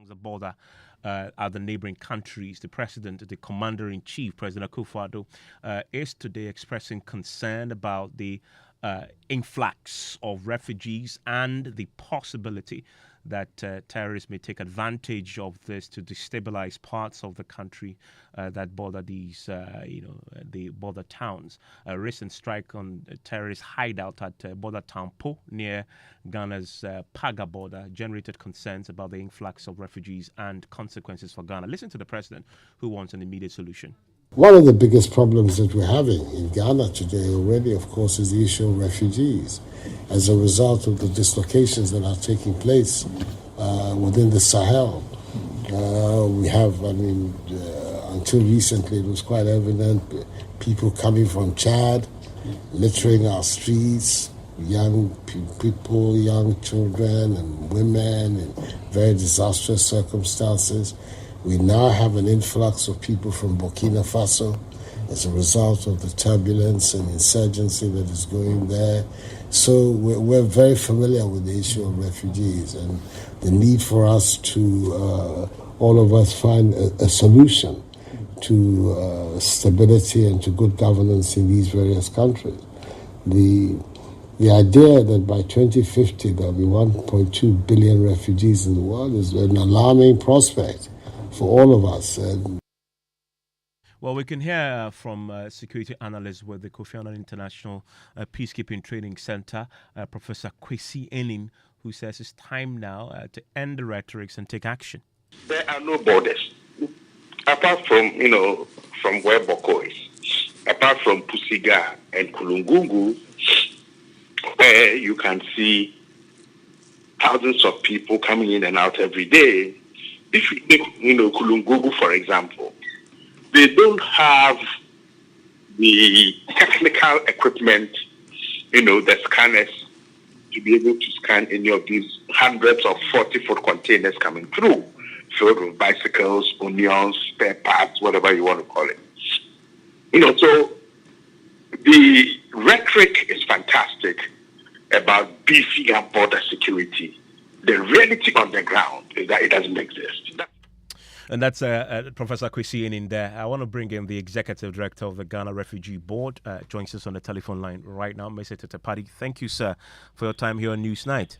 the border at the neighboring countries. The president, the commander-in-chief, President Akufo-Addo, is today expressing concern about the influx of refugees and the possibility that terrorists may take advantage of this to destabilize parts of the country that border these, the border towns. A recent strike on a terrorist hideout at border town Po near Ghana's Paga border generated concerns about the influx of refugees and consequences for Ghana. Listen to the president, who wants an immediate solution. One of the biggest problems that we're having in Ghana today already, of course, is the issue of refugees. As a result of the dislocations that are taking place within the Sahel, we have, until recently, it was quite evident, people coming from Chad, littering our streets, young people, young children and women in very disastrous circumstances. We now have an influx of people from Burkina Faso as a result of the turbulence and insurgency that is going there. So we're very familiar with the issue of refugees and the need for us to, all of us, find a solution to stability and to good governance in these various countries. The idea that by 2050 there'll be 1.2 billion refugees in the world is an alarming prospect for all of us. Well, we can hear from security analyst with the Kofi Annan International Peacekeeping Training Center, Professor Kwesi Enim, who says it's time now to end the rhetorics and take action. There are no borders, apart from, from where Boko is, apart from Pusiga and Kulungungu, where you can see thousands of people coming in and out every day. If you take, Kulungungu, for example, they don't have the technical equipment, the scanners, to be able to scan any of these hundreds of 40-foot containers coming through, filled with bicycles, onions, spare parts, whatever you want to call it. So the rhetoric is fantastic about beefing up border security. The reality on the ground is that it doesn't exist. And that's Professor Kwesi in there. I want to bring in the Executive Director of the Ghana Refugee Board. Joins us on the telephone line right now, Mr. Tetepadi. Thank you, sir, for your time here on Newsnight.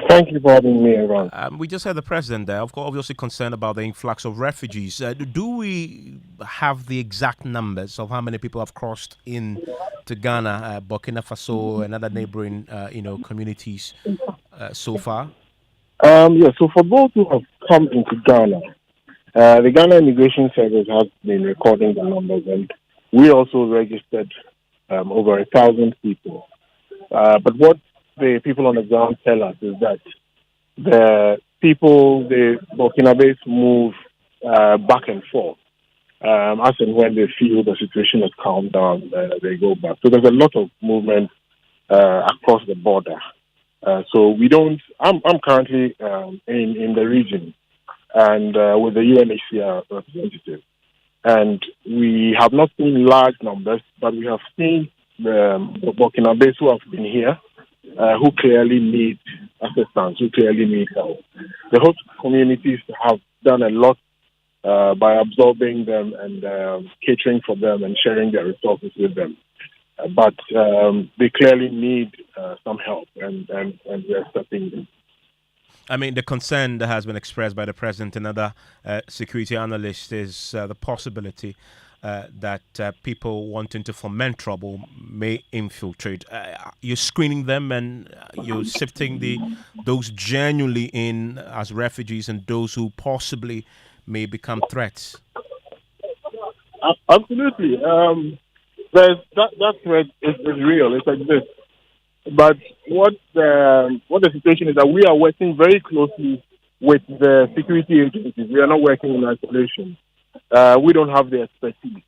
Thank you for having me around. We just had the president there, of course, obviously concerned about the influx of refugees. Do we have the exact numbers of how many people have crossed in to Ghana, Burkina Faso, and other neighboring, communities so far? So for those who have come into Ghana, the Ghana Immigration Service has been recording the numbers, and we also registered over 1,000 people. But what the people on the ground tell us is that the Burkinabes move back and forth. As and when they feel the situation has calmed down, they go back. So there's a lot of movement across the border. So we don't. I'm currently in the region and with the UNHCR representative, and we have not seen large numbers, but we have seen the Burkinabes who have been here, who clearly need assistance, who clearly need help. The host communities have done a lot by absorbing them and catering for them and sharing their resources with them. But they clearly need some help, and we are stepping in. I mean, the concern that has been expressed by the president and other security analysts is the possibility that people wanting to foment trouble may infiltrate. You're screening them and you're sifting those genuinely in as refugees and those who possibly may become threats. Absolutely. That threat is real. It exists. But what the situation is that we are working very closely with the security agencies. We are not working in isolation. We don't have the expertise,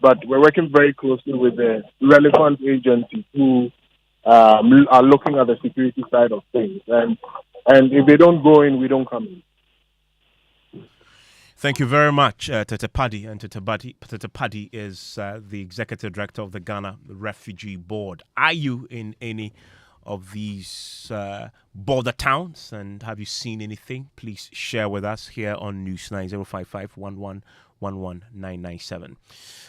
but we're working very closely with the relevant agencies who are looking at the security side of things. And if they don't go in, we don't come in. Thank you very much, Tetepadi. And Tetepadi is the Executive Director of the Ghana Refugee Board. Are you in any of these border towns? And have you seen anything? Please share with us here on News 9055 1111997.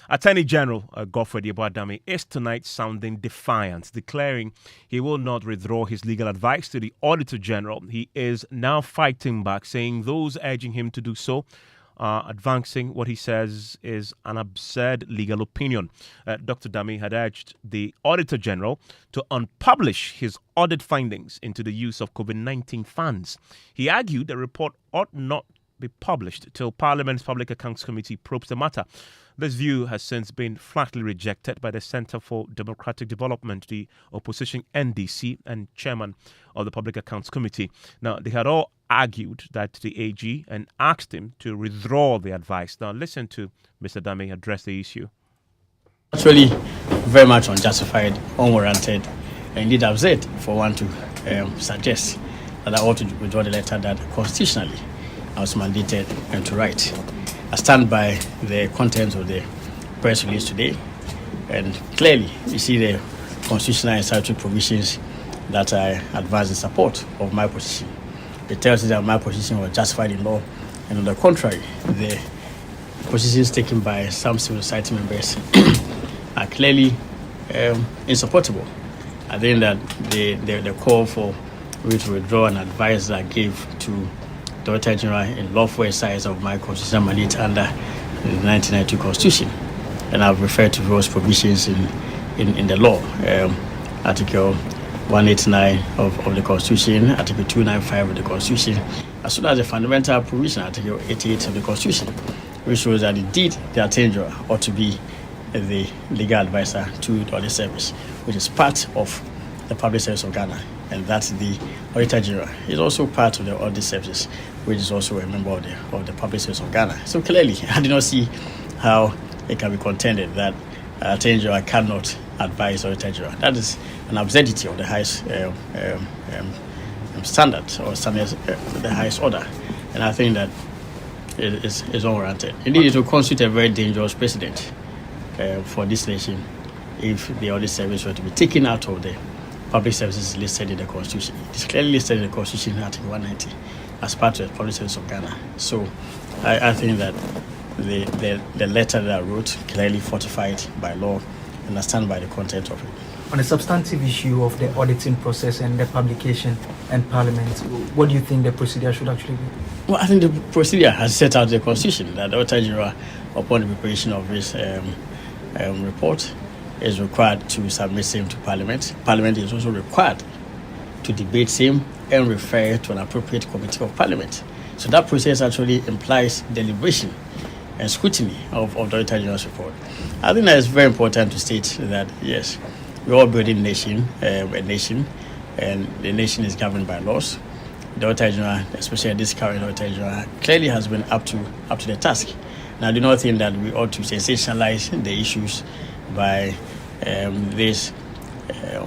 Attorney General Godfrey Adami is tonight sounding defiance, declaring he will not withdraw his legal advice to the Auditor General. He is now fighting back, saying those urging him to do so are advancing what he says is an absurd legal opinion. Dr. Dami had urged the Auditor General to unpublish his audit findings into the use of COVID-19 funds. He argued the report ought not be published till Parliament's Public Accounts Committee probes the matter. This view has since been flatly rejected by the Centre for Democratic Development, the opposition NDC, and chairman of the Public Accounts Committee. Now, they had all argued that the AG and asked him to withdraw the advice. Now, listen to Mr. Dami address the issue. Actually, very much unjustified, unwarranted, and indeed absurd for one to suggest that I ought to withdraw the letter that constitutionally I was mandated and to write. I stand by the content of the press release today, and clearly you see the constitutional and statutory provisions that I advance in support of my position. It tells us that my position was justified in law, and on the contrary, the positions taken by some civil society members are clearly insupportable. I think that the call for me to withdraw an advice that I gave to the Auditor General in lawful exercise of my constitutional mandate under the 1992 Constitution, and I've referred to those provisions in the law, Article 189 of the Constitution, Article 295 of the Constitution, as well as the fundamental provision, Article 88 of the Constitution, which shows that indeed the Attorney General ought to be the legal advisor to the Audit Service, which is part of the Public Service of Ghana, and that's the Auditor General. Is also part of the Audit Service, which is also a member of the Public Service of Ghana. So clearly, I do not see how it can be contended that Attorney General cannot advise Auditor General. That is an absurdity of the highest standard, or standards, the highest order, and I think that it is unwarranted. Indeed, it will constitute a very dangerous precedent for this nation if the Audit Service were to be taken out of the public services listed in the Constitution. It is clearly listed in the Constitution, Article 190, as part of the Public Service of Ghana. So I think that the letter that I wrote clearly fortified by law, and I stand by the content of it. On the substantive issue of the auditing process and the publication and Parliament, what do you think the procedure should actually be? Well, I think the procedure has set out the Constitution that the Auditor General, upon the preparation of his report, is required to submit same to Parliament. Parliament is also required to debate same and refer to an appropriate committee of Parliament. So that process actually implies deliberation and scrutiny of the Auditor General's report. I think that it's very important to state that, yes, we're all building a nation, and the nation is governed by laws. The Auditor General, especially this current Auditor General, clearly has been up to the task. And I do not think that we ought to sensationalize the issues by this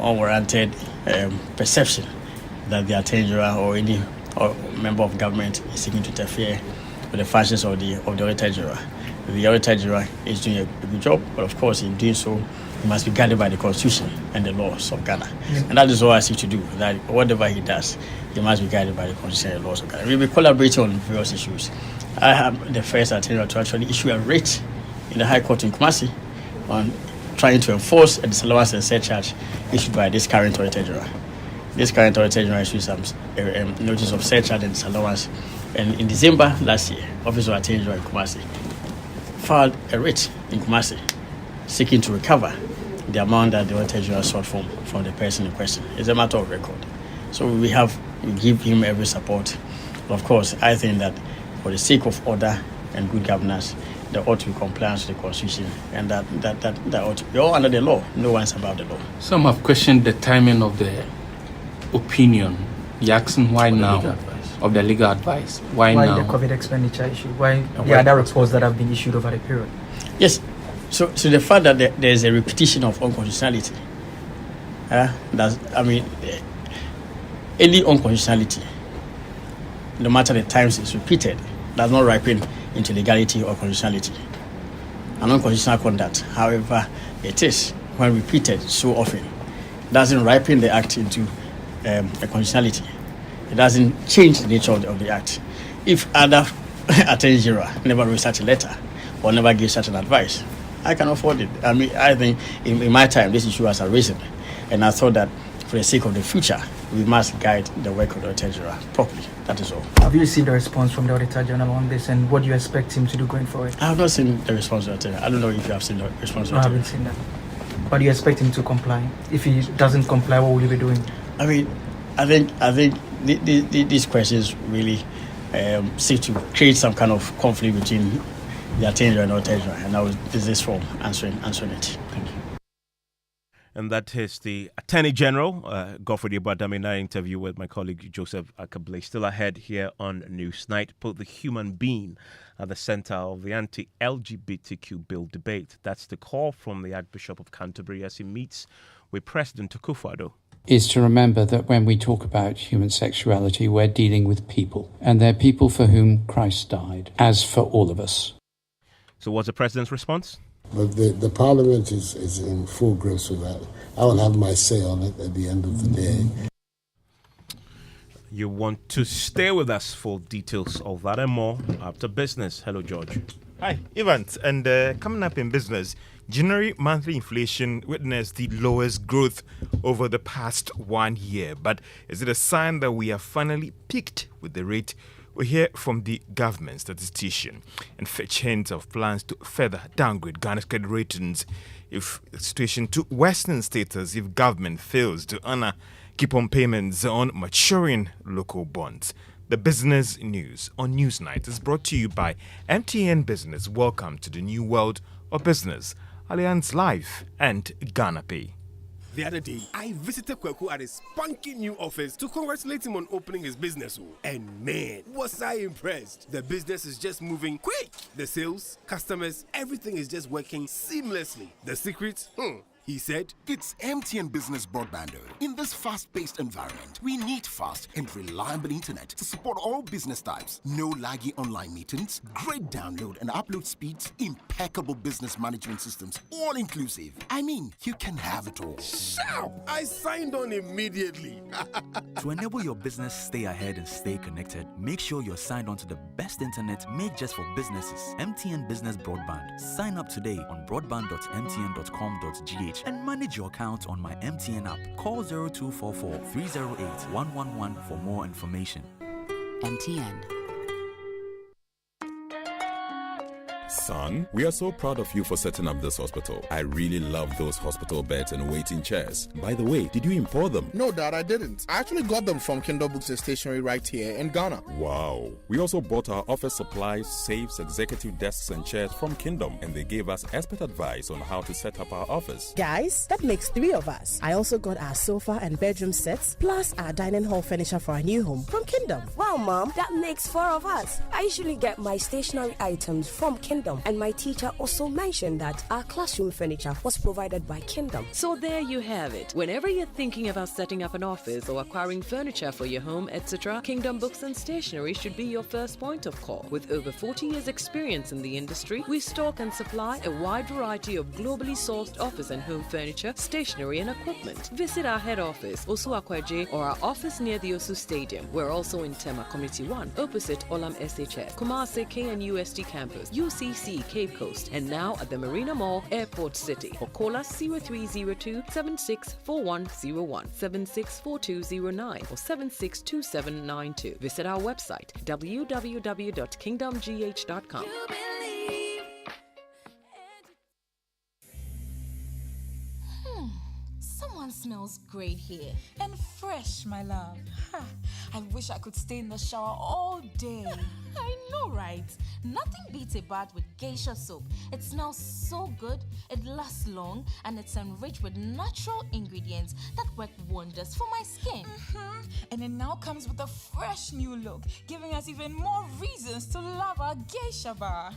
unwarranted perception that the Attorney General or any member of government is seeking to interfere with the functions of the Auditor General. The Auditor General is doing a good job, but of course, in doing so, he must be guided by the Constitution and the laws of Ghana. And that is all I seek to do, that whatever he does, he must be guided by the Constitution and the laws of Ghana. We'll be collaborating on various issues. I am the first Attorney General to actually issue a writ in the High Court in Kumasi on trying to enforce a disallowance and surcharge issued by this current Auditor General. This current Auditor General issued some notice of surcharge and disallowance, and in December last year, Office of Attorney General in Kumasi filed a writ in Kumasi seeking to recover the amount that the Auditor General sought from the person in question. It's a matter of record. So we give him every support. But of course, I think that for the sake of order and good governance, there ought to be compliance with the Constitution, and that ought to be all under the law. No one's above the law. Some have questioned the timing of the opinion. You're asking why now? Of the legal advice. Why now? The COVID expenditure issue? Why the other reports that have been issued over the period? Yes. So the fact that there is a repetition of unconstitutionality, any unconstitutionality, no matter the times it's repeated, does not ripen into legality or constitutionality. An unconstitutional conduct, however it is, when repeated so often, doesn't ripen the act into a constitutionality. It doesn't change the nature of the act. If other Attorney General never wrote such a letter or never gave such an advice, I can afford it. I mean, I think in my time, this issue has arisen, and I thought that for the sake of the future, we must guide the work of the Auditor General properly. That is all. Have you received a response from the Auditor General on this, and what do you expect him to do going forward? I have not seen the response to the Auditor. I don't know if you have seen the response to No, I the haven't seen that. But do you expect him to comply? If he doesn't comply, what will you be doing? I mean, I think these questions really seek to create some kind of conflict between the Attorney General and the Auditor General, and I will use this form answering it. Thank you. And that is the Attorney General, Godfrey Ibadam, in our interview with my colleague Joseph Akable. Still ahead here on Newsnight, put the human being at the center of the anti-LGBTQ bill debate. That's the call from the Archbishop of Canterbury as he meets with President Akufo-Addo. Is to remember that when we talk about human sexuality, we're dealing with people, and they're people for whom Christ died, as for all of us. So what's the President's response? But the Parliament is in full grips with that. I will have my say on it at the end of the day. You want to stay with us for details of that and more after business. Hello, George. Hi, Evans. And coming up in business, January monthly inflation witnessed the lowest growth over the past 1 year. But is it a sign that we have finally peaked with the rate? We hear from the government statistician and fetch hints of plans to further downgrade Ghana's credit ratings if the situation to worsen status if government fails to honor coupon payments on maturing local bonds. The business news on Newsnight is brought to you by MTN Business. Welcome to the new world of business, Allianz Life and Ghana Pay. The other day, I visited Kweku at his spunky new office to congratulate him on opening his business. And man, was I impressed. The business is just moving quick. The sales, customers, everything is just working seamlessly. The secret? He said, It's MTN Business Broadband. In this fast-paced environment, we need fast and reliable internet to support all business types. No laggy online meetings, great download and upload speeds, impeccable business management systems, all inclusive. I mean, you can have it all. Sharp! I signed on immediately. To enable your business stay ahead and stay connected, make sure you're signed on to the best internet made just for businesses. MTN Business Broadband. Sign up today on broadband.mtn.com.gh and manage your account on my MTN app. Call 0244 308 111 for more information. MTN. Son, we are so proud of you for setting up this hospital. I really love those hospital beds and waiting chairs. By the way, did you import them? No, Dad, I didn't. I actually got them from Kindle Books and Stationery right here in Ghana. Wow. We also bought our office supplies, safes, executive desks and chairs from Kingdom, and they gave us expert advice on how to set up our office. Guys, that makes 3 of us. I also got our sofa and bedroom sets, plus our dining hall furniture for our new home from Kingdom. Wow, Mom, that makes 4 of us. I usually get my stationery items from Kingdom. And my teacher also mentioned that our classroom furniture was provided by Kingdom. So there you have it. Whenever you're thinking about setting up an office or acquiring furniture for your home, etc., Kingdom Books and Stationery should be your first point of call. With over 40 years experience in the industry, we stock and supply a wide variety of globally sourced office and home furniture, stationery and equipment. Visit our head office, Osu Akwaje, or our office near the Osu Stadium. We're also in Tema Community 1, opposite Olam SHS, Kumasi KNUST campus, UCC Cape Coast, and now at the Marina Mall, Airport City. Or call us 0302 764101, 764209, or 762792. Visit our website www.kingdomgh.com. Someone smells great here. And fresh, my love. I wish I could stay in the shower all day. I know, right? Nothing beats a bath with geisha soap. It smells so good, it lasts long, and it's enriched with natural ingredients that work wonders for my skin. And it now comes with a fresh new look, giving us even more reasons to love our geisha bar.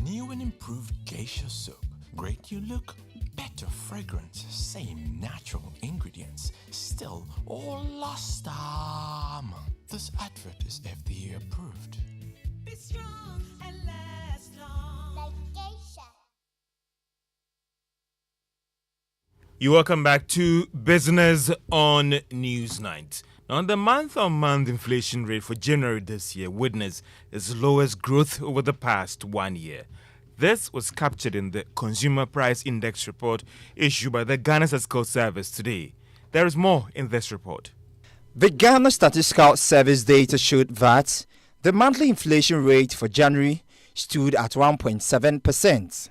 New and improved geisha soap. Great new look, better fragrance, same natural ingredients, still all last time. This advert is FDA approved. Be strong and last long. Like geisha. You welcome back to Business on Newsnight. Now, the month-on-month inflation rate for January this year witnessed its lowest growth over the past 1 year. This was captured in the Consumer Price Index report issued by the Ghana Statistical Service today. There is more in this report. The Ghana Statistical Service data showed that the monthly inflation rate for January stood at 1.7%.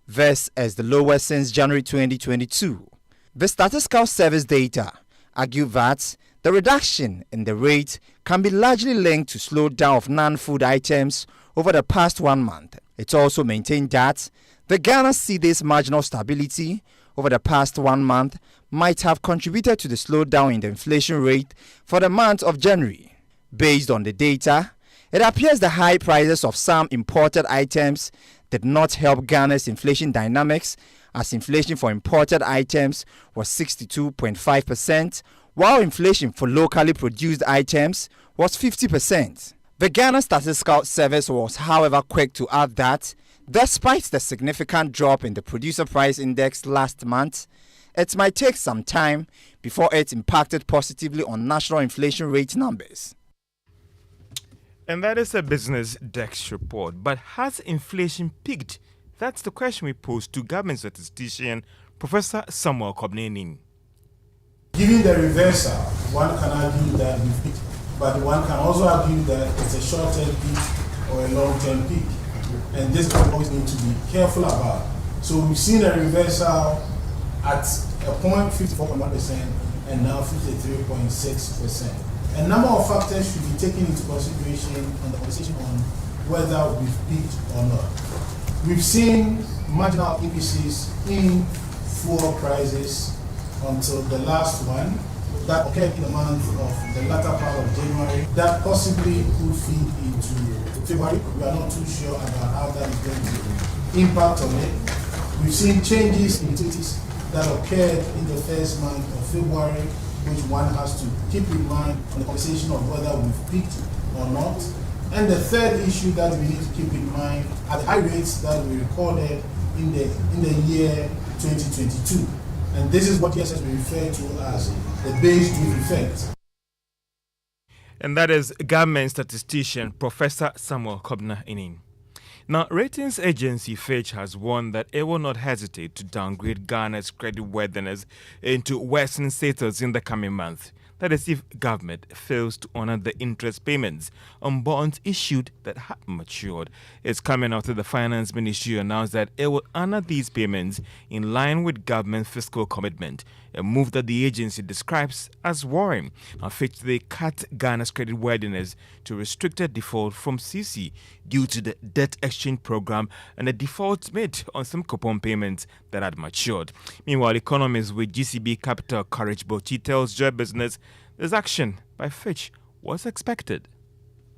This is the lowest since January 2022. The Statistical Service data argue that the reduction in the rate can be largely linked to slowdown of non-food items over the past 1 month. It also maintained that the Ghana cedi's marginal stability over the past 1 month might have contributed to the slowdown in the inflation rate for the month of January. Based on the data, it appears the high prices of some imported items did not help Ghana's inflation dynamics, as inflation for imported items was 62.5%, while inflation for locally produced items was 50%. The Ghana Statistical Service was, however, quick to add that, despite the significant drop in the Producer Price Index last month, it might take some time before it impacted positively on national inflation rate numbers. And that is a Business Desk report. But has inflation peaked? That's the question we posed to government statistician Professor Samuel Kobnenin. Given the reversal, one can argue that we've peaked, but one can also argue that it's a short-term peak or a long-term peak. And this is what we always need to be careful about. So we've seen a reversal at a point 54.1% and now 53.6%. A number of factors should be taken into consideration on the conversation on whether we've peaked or not. We've seen marginal increases in fuel prices until the last one that occurred in the month of the latter part of January that possibly could feed into February. We are not too sure about how that is going to impact on it. We've seen changes in utilities that occurred in the first month of February, which one has to keep in mind on the conversation of whether we've peaked or not. And the third issue that we need to keep in mind are the high rates that we recorded in the year 2022. And this is what DSS we refer to as the base drift effect. And that is government statistician Professor Samuel Kobnenin. Now, ratings agency Fitch has warned that it will not hesitate to downgrade Ghana's creditworthiness into worsening status in the coming month. That is, if government fails to honor the interest payments on bonds issued that have matured. It's coming after the Finance Ministry announced that it will honor these payments in line with government fiscal commitment, a move that the agency describes as worrying. Now, Fitch, they cut Ghana's creditworthiness to restricted default from CC due to the debt exchange program and a default made on some coupon payments that had matured. Meanwhile, economists with GCB Capital Courage Boti tells Joy Business this action by Fitch was expected.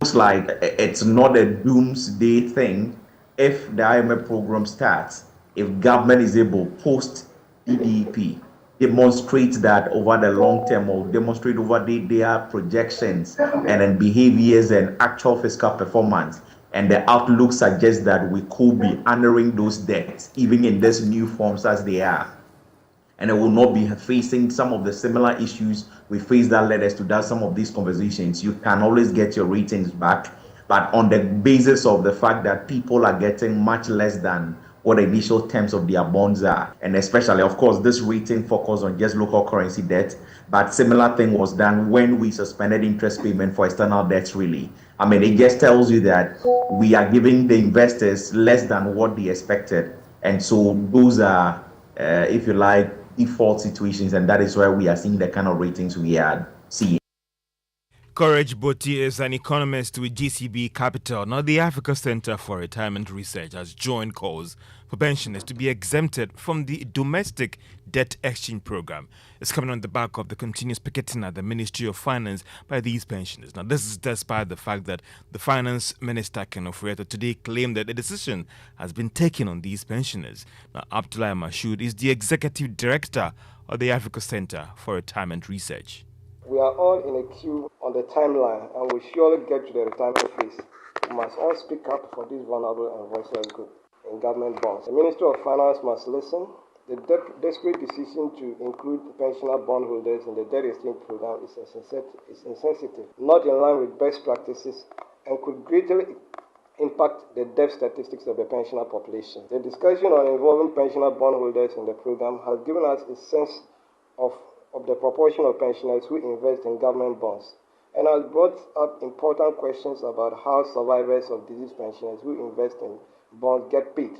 Looks like it's not a doomsday thing if the IMF program starts, if government is able post EDP demonstrate that over the long term or demonstrate over their projections and then behaviors and actual fiscal performance. And the outlook suggests that we could be honoring those debts, even in these new forms as they are. And it will not be facing some of the similar issues we face that led us to that some of these conversations. You can always get your ratings back, but on the basis of the fact that people are getting much less than what the initial terms of their bonds are. And especially, of course, this rating focused on just local currency debt, but similar thing was done when we suspended interest payment for external debts, really. I mean, it just tells you that we are giving the investors less than what they expected. And so those are, if you like, default situations, and that is why we are seeing the kind of ratings we are seeing. Courage Boti is an economist with GCB Capital. Now, the Africa Center for Retirement Research has joined calls for pensioners to be exempted from the domestic debt exchange program. It's coming on the back of the continuous picketing at the Ministry of Finance by these pensioners. Now, this is despite the fact that the Finance Minister, Ken Ofori-Atta, today claimed that a decision has been taken on these pensioners. Now, Abdullah Mashoud is the Executive Director of the Africa Center for Retirement Research. We are all in a queue on the timeline and will surely get to the retirement phase. We must all speak up for this vulnerable and voiceless group in government bonds. The Ministry of Finance must listen The desperate decision to include pensioner bondholders in the debt exchange program is insensitive, not in line with best practices, and could greatly impact the debt statistics of the pensioner population. The discussion on involving pensioner bondholders in the program has given us a sense of the proportion of pensioners who invest in government bonds, and has brought up important questions about how survivors of deceased pensioners who invest in bonds get paid.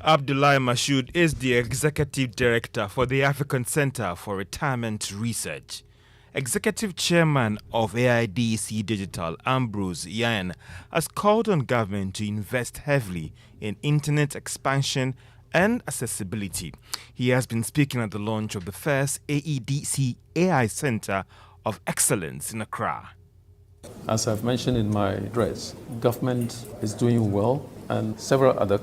Abdullahi Mashood is the Executive Director for the African Center for Retirement Research. Executive Chairman of AIDC Digital, Ambrose Yan, has called on government to invest heavily in internet expansion and accessibility. He has been speaking at the launch of the first AEDC AI Center of Excellence in Accra. As I've mentioned in my address, government is doing well, and several other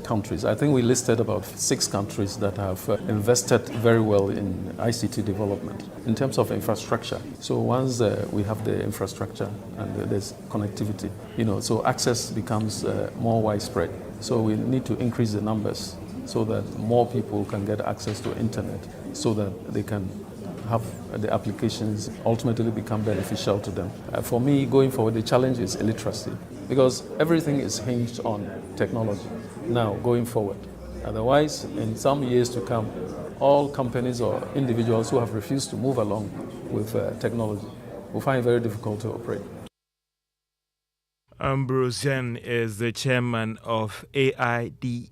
countries. I think we listed about 6 countries that have invested very well in ICT development in terms of infrastructure. So once we have the infrastructure and there's connectivity, so access becomes more widespread. So we need to increase the numbers so that more people can get access to internet, so that they can have the applications ultimately become beneficial to them. For me, going forward, the challenge is illiteracy, because everything is hinged on technology now going forward. Otherwise, in some years to come, all companies or individuals who have refused to move along with technology will find it very difficult to operate. Ambrose Yan is the chairman of AIDC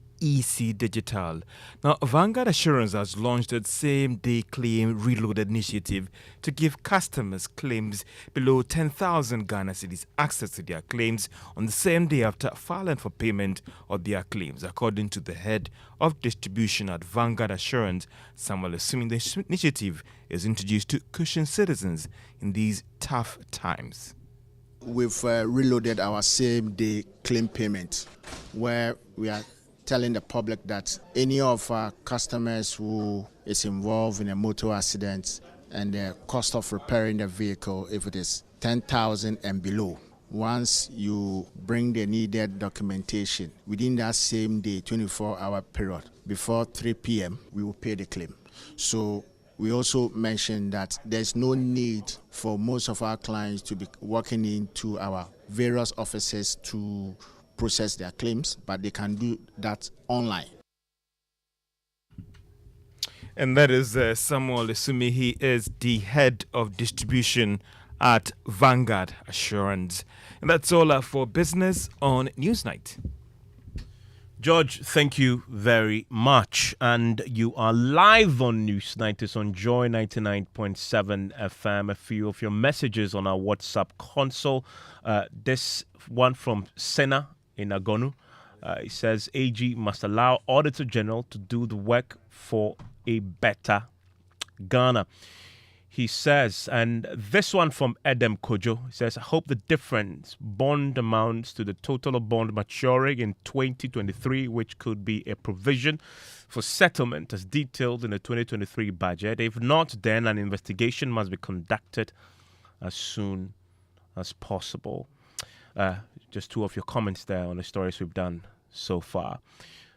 Digital. Now, Vanguard Assurance has launched its same-day claim reloaded initiative to give customers claims below 10,000 Ghana cedis access to their claims on the same day after filing for payment of their claims, according to the head of distribution at Vanguard Assurance, Samuel, assuming the initiative is introduced to cushion citizens in these tough times. We've reloaded our same-day claim payment, where we are telling the public that any of our customers who is involved in a motor accident and the cost of repairing the vehicle, if it is 10,000 and below, once you bring the needed documentation within that same day, 24-hour period, before 3 p.m., we will pay the claim. So we also mentioned that there's no need for most of our clients to be walking into our various offices to process their claims, but they can do that online. And that is Samuel Esumi. He is the head of distribution at Vanguard Assurance. And that's all for Business on Newsnight. George, thank you very much. And you are live on Newsnight. It's on Joy 99.7 FM. A few of your messages on our WhatsApp console. This one from Senna in Agonu. It says AG must allow Auditor General to do the work for a better Ghana. He says, and this one from Edem Kojo, he says, I hope the difference bond amounts to the total of bond maturing in 2023, which could be a provision for settlement as detailed in the 2023 budget. If not, then an investigation must be conducted as soon as possible. Just 2 of your comments there on the stories we've done so far.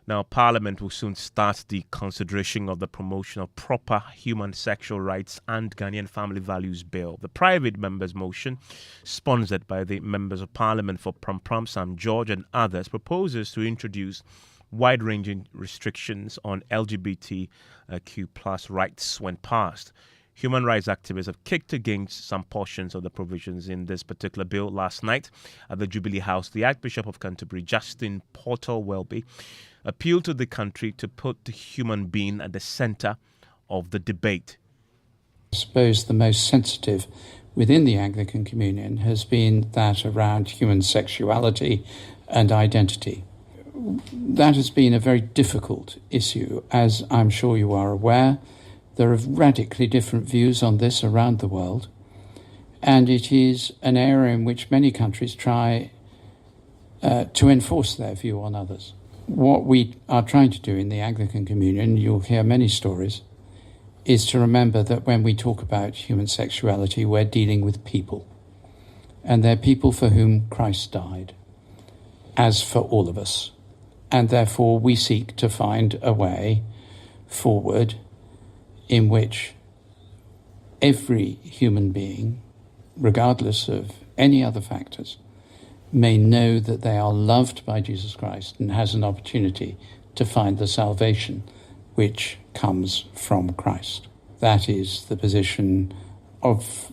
Now, Parliament will soon start the consideration of the Promotion of Proper Human Sexual Rights and Ghanaian Family Values Bill. The private members' motion, sponsored by the Members of Parliament for Pram Sam George and others, proposes to introduce wide-ranging restrictions on LGBTQ+ rights when passed. Human rights activists have kicked against some portions of the provisions in this particular bill. Last night at the Jubilee House, the Archbishop of Canterbury, Justin Portal Welby, appealed to the country to put the human being at the center of the debate. I suppose the most sensitive within the Anglican Communion has been that around human sexuality and identity. That has been a very difficult issue, as I'm sure you are aware. There are radically different views on this around the world, and it is an area in which many countries try to enforce their view on others. What we are trying to do in the Anglican Communion, you'll hear many stories, is to remember that when we talk about human sexuality, we're dealing with people. And they're people for whom Christ died, as for all of us. And therefore we seek to find a way forward in which every human being, regardless of any other factors, may know that they are loved by Jesus Christ and has an opportunity to find the salvation which comes from Christ. That is the position of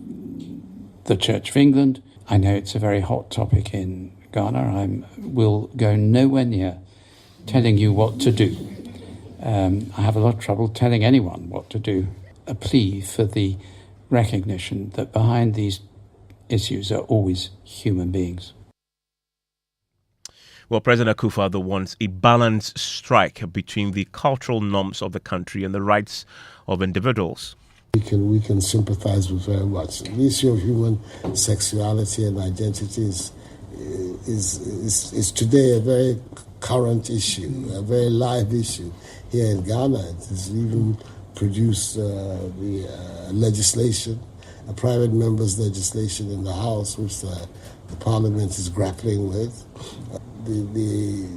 the Church of England. I know it's a very hot topic in Ghana. I will go nowhere near telling you what to do. I have a lot of trouble telling anyone what to do. A plea for the recognition that behind these issues are always human beings. Well, President Akufo-Addo wants a balanced strike between the cultural norms of the country and the rights of individuals. We can sympathize with very much. The issue of human sexuality and identity is today a very current issue, a very live issue here in Ghana. It has even produced the legislation, a private member's legislation in the House, which the Parliament is grappling with. The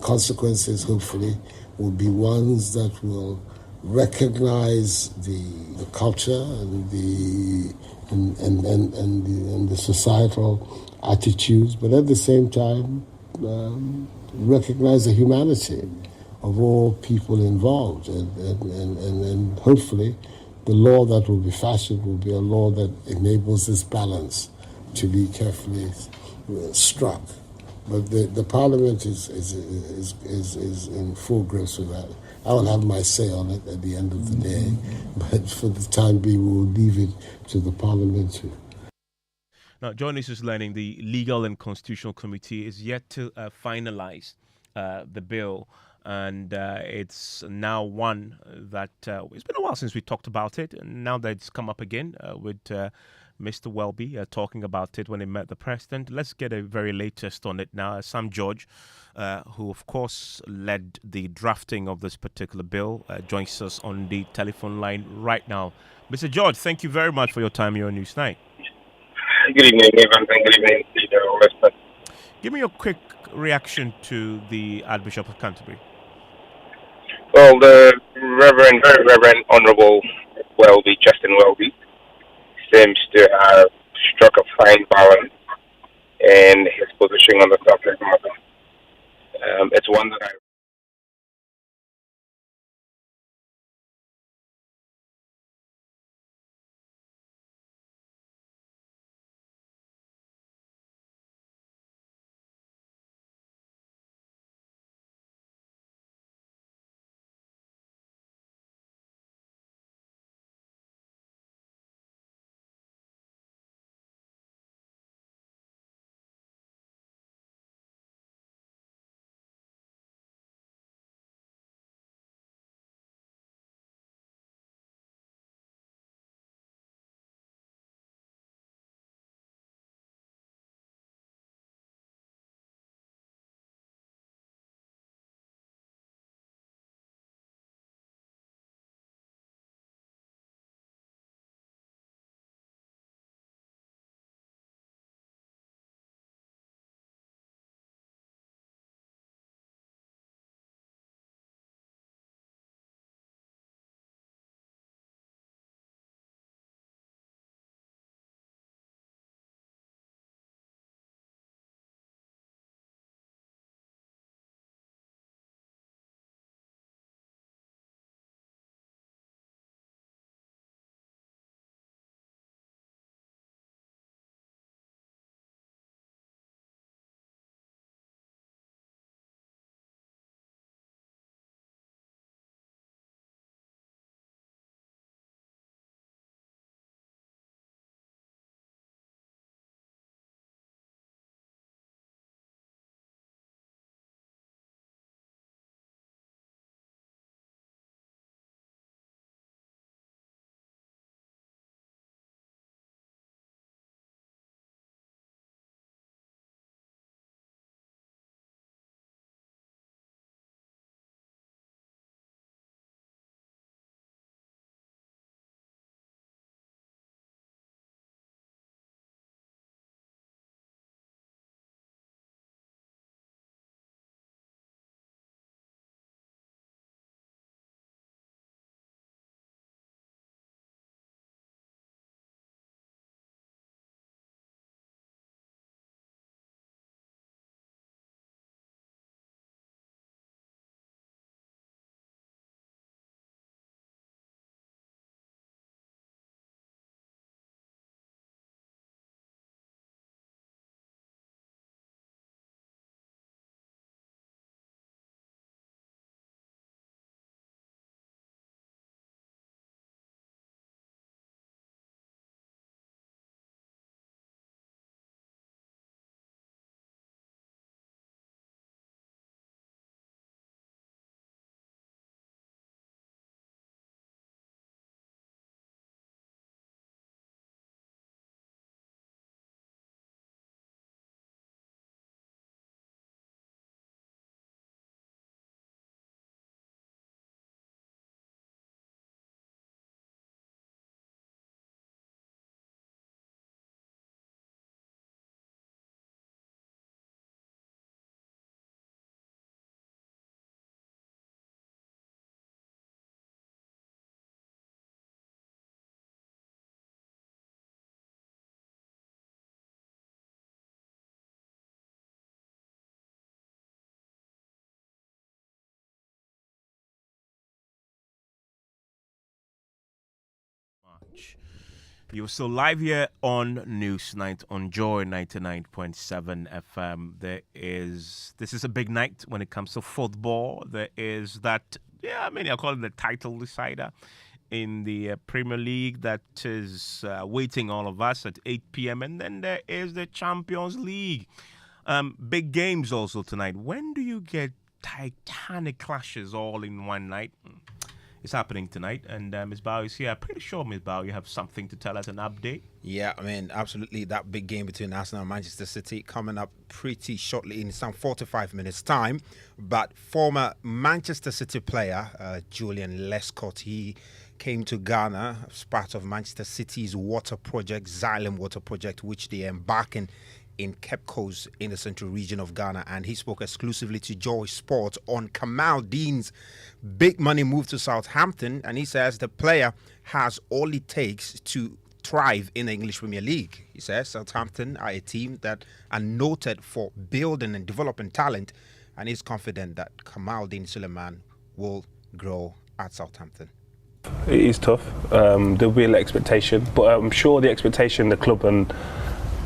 consequences, hopefully, will be ones that will recognize the culture and the societal attitudes, but at the same time recognize the humanity of all people involved, and hopefully the law that will be fashioned will be a law that enables this balance to be carefully struck. But the Parliament is in full grips with that. I will have my say on it at the end of the day, but for the time being, we will leave it to the Parliament to. Now, John is learning the Legal and Constitutional Committee is yet to finalize the bill, and it's now one that it's been a while since we talked about it, and now that it's come up again with Mr. Welby talking about it when he met the president. Let's get a very latest on it now. Sam George, who of course led the drafting of this particular bill, joins us on the telephone line right now. Mr. George, thank you very much for your time here on Newsnight. Good evening, Evan. Good evening, listener. Give me a quick reaction to the Archbishop of Canterbury. Well, the very Reverend Honourable Welby, Justin Welby, seems to have struck a fine balance in his position on the subject matter. It's one that I much. You're still live here on News Night on Joy 99.7 FM. This is a big night when it comes to football. There is that, I call it the title decider in the Premier League that is waiting all of us at 8 p.m. And then there is the Champions League. Big games also tonight. When do you get titanic clashes all in one night? It's happening tonight, and Ms. Bao is here. I'm pretty sure, Ms. Bao, you have something to tell us, an update. Yeah, absolutely. That big game between Arsenal and Manchester City coming up pretty shortly in some 45 minutes' time. But former Manchester City player Julian Lescott, he came to Ghana as part of Manchester City's water project, Xylem Water Project, which they are embarking in Cape Coast in the central region of Ghana, and he spoke exclusively to Joy Sport on Kamal Dean's big money move to Southampton, and he says the player has all it takes to thrive in the English Premier League. He says Southampton are a team that are noted for building and developing talent, and he's confident that Kamal Dean Suleiman will grow at Southampton. It is tough. There'll be an expectation, but I'm sure the expectation the club and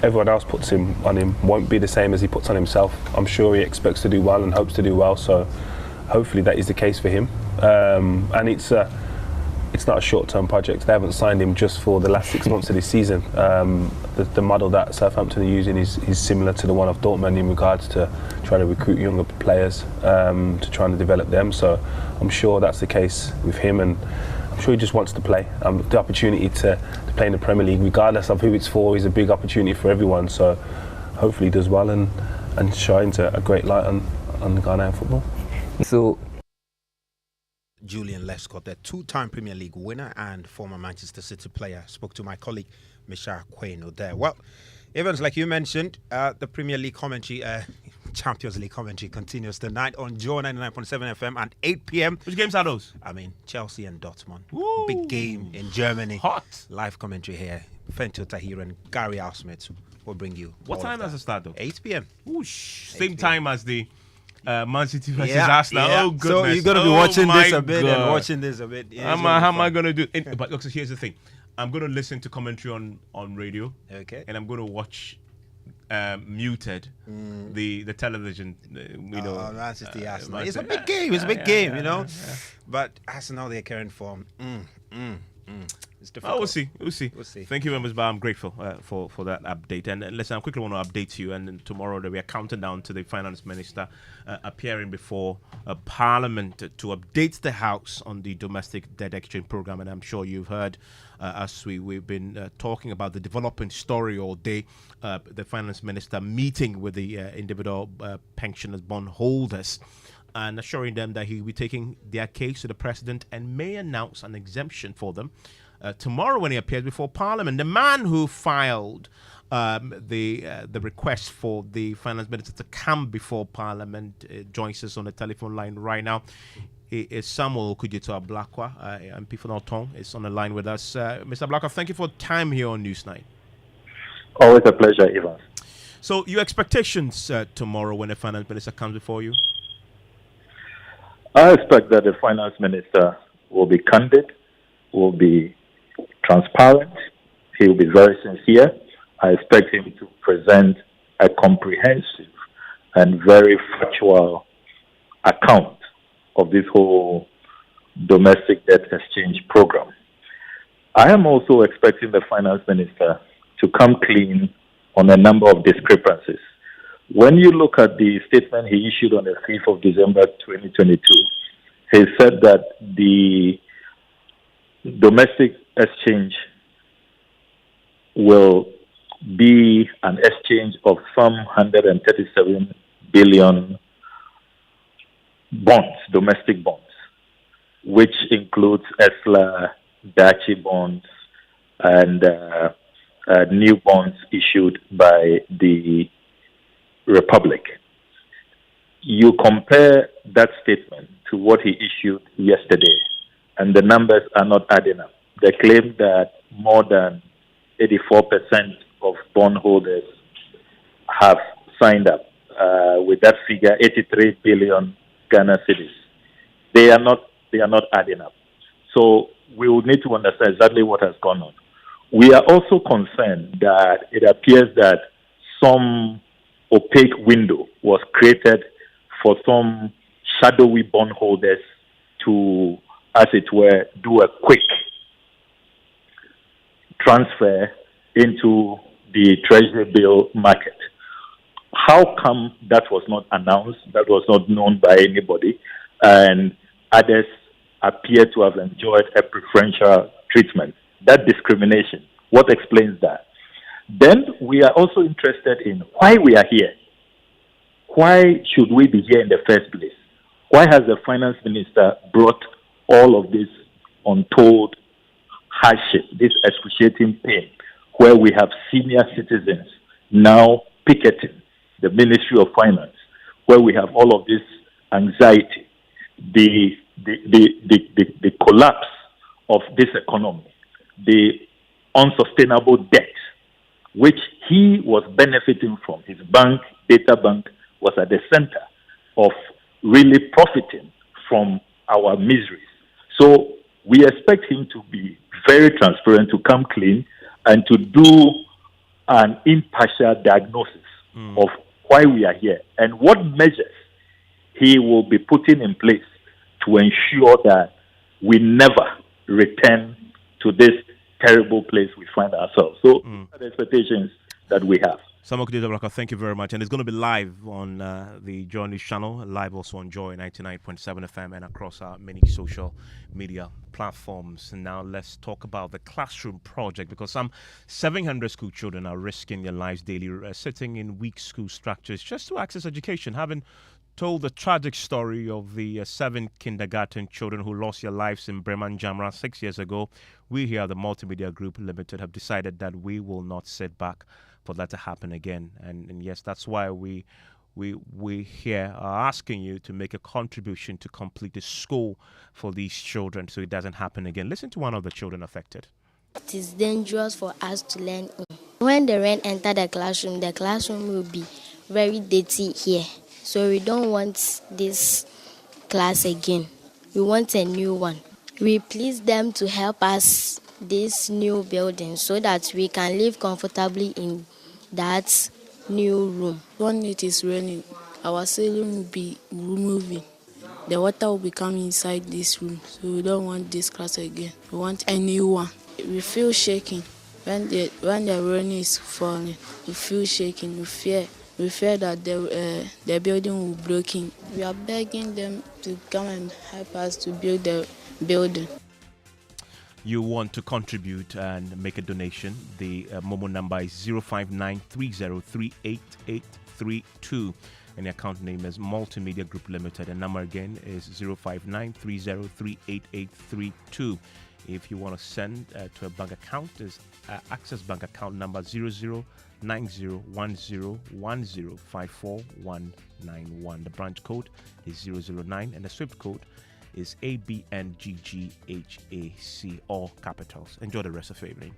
everyone else puts on him won't be the same as he puts on himself. I'm sure he expects to do well and hopes to do well, so hopefully that is the case for him. And it's not a short-term project. They haven't signed him just for the last 6 months of this season. The model that Southampton are using is similar to the one of Dortmund in regards to trying to recruit younger players to try and develop them. So I'm sure that's the case with him, and I'm sure he just wants to play. The opportunity to play in the Premier League, regardless of who it's for, is a big opportunity for everyone. So hopefully he does well and shines a great light on Ghanaian football. So Julian Lescott, the two-time Premier League winner and former Manchester City player, spoke to my colleague Misha Queno there. Well, Evans, like you mentioned, the Premier League commentary, Champions League commentary continues tonight on Joy 99.7 FM at 8 p.m. Which games are those? Chelsea and Dortmund. Woo. Big game in Germany. Hot. Live commentary here. Fento Tahir and Gary Alsmith will bring you. What time does it start, though? 8 p.m. Same time as the Man City versus Arsenal. Yeah. Oh, goodness. So you're going to be watching this a bit God. and watching this a bit. Yeah, how am I going to do it? But look, so here's the thing. I'm going to listen to commentary on radio. Okay. And I'm going to watch muted the television. Man City Arsenal. It's a big game. It's a big game, Yeah. But Arsenal, they're carrying form. It's difficult. We'll see. Thank you very much, I'm grateful for that update. And listen, I quickly want to update you. And then tomorrow we are counting down to the finance minister appearing before Parliament to update the House on the domestic debt exchange program. And I'm sure you've heard as we've been talking about the developing story all day. The finance minister meeting with the individual pensioners, bond holders, and assuring them that he will be taking their case to the president and may announce an exemption for them tomorrow when he appears before Parliament. The man who filed the request for the finance minister to come before Parliament joins us on the telephone line right now. It is Samuel Kudjeto Ablakwa, MP for Norton, is on the line with us. Mr. Ablakwa, thank you for time here on Newsnight. Always a pleasure, Evans. So, your expectations tomorrow when the finance minister comes before you? I expect that the finance minister will be candid, will be transparent, he will be very sincere. I expect him to present a comprehensive and very factual account of this whole domestic debt exchange program. I am also expecting the finance minister to come clean on a number of discrepancies. When you look at the statement he issued on the 5th of December 2022, he said that the domestic exchange will be an exchange of some 137 billion bonds, domestic bonds, which includes ESLA, Dachi bonds, and new bonds issued by the Republic. You compare that statement to what he issued yesterday, and the numbers are not adding up. They claim that more than 84% of bondholders have signed up. With that figure, 83 billion Ghana cedis. They are not adding up. So we will need to understand exactly what has gone on. We are also concerned that it appears that some opaque window was created for some shadowy bondholders to, as it were, do a quick transfer into the treasury bill market. How come that was not announced, that was not known by anybody, and others appear to have enjoyed a preferential treatment? That discrimination, what explains that? Then we are also interested in why we are here. Why should we be here in the first place? Why has the finance minister brought all of this untold hardship, this excruciating pain, where we have senior citizens now picketing the Ministry of Finance, where we have all of this anxiety, the collapse of this economy, the unsustainable debt, which he was benefiting from. His bank, Data Bank, was at the center of really profiting from our miseries. So we expect him to be very transparent, to come clean, and to do an impartial diagnosis of why we are here and what measures he will be putting in place to ensure that we never return to this terrible place we find ourselves. So those are the expectations that we have. Samuel Kudedabraka, thank you very much. And it's going to be live on the Joy News channel, live also on Joy 99.7 FM and across our many social media platforms. And now let's talk about the classroom project, because some 700 school children are risking their lives daily, sitting in weak school structures just to access education, having told the tragic story of the 7 kindergarten children who lost their lives in Bremen, Jamra 6 years ago. We here at the Multimedia Group Limited have decided that we will not sit back for that to happen again. And yes, that's why we here are asking you to make a contribution to complete the school for these children so it doesn't happen again. Listen to one of the children affected. It is dangerous for us to learn. When the rain enter the classroom will be very dirty here. So we don't want this class again. We want a new one. We please them to help us this new building so that we can live comfortably in that new room. When it is raining, our ceiling will be removing. The water will be coming inside this room. So we don't want this class again. We want a new one. We feel shaking when the rain is falling. We feel shaking. We fear that the building will be broken. We are begging them to come and help us to build the building. You want to contribute and make a donation, the Momo number is 05930388832 and the account name is Multimedia Group Limited. The number again is 05930388832. If you want to send to a bank account, is Access Bank account number 00901010549191. The branch code is 009 and the SWIFT code is ABNGGHAC, all capitals. Enjoy the rest of the evening.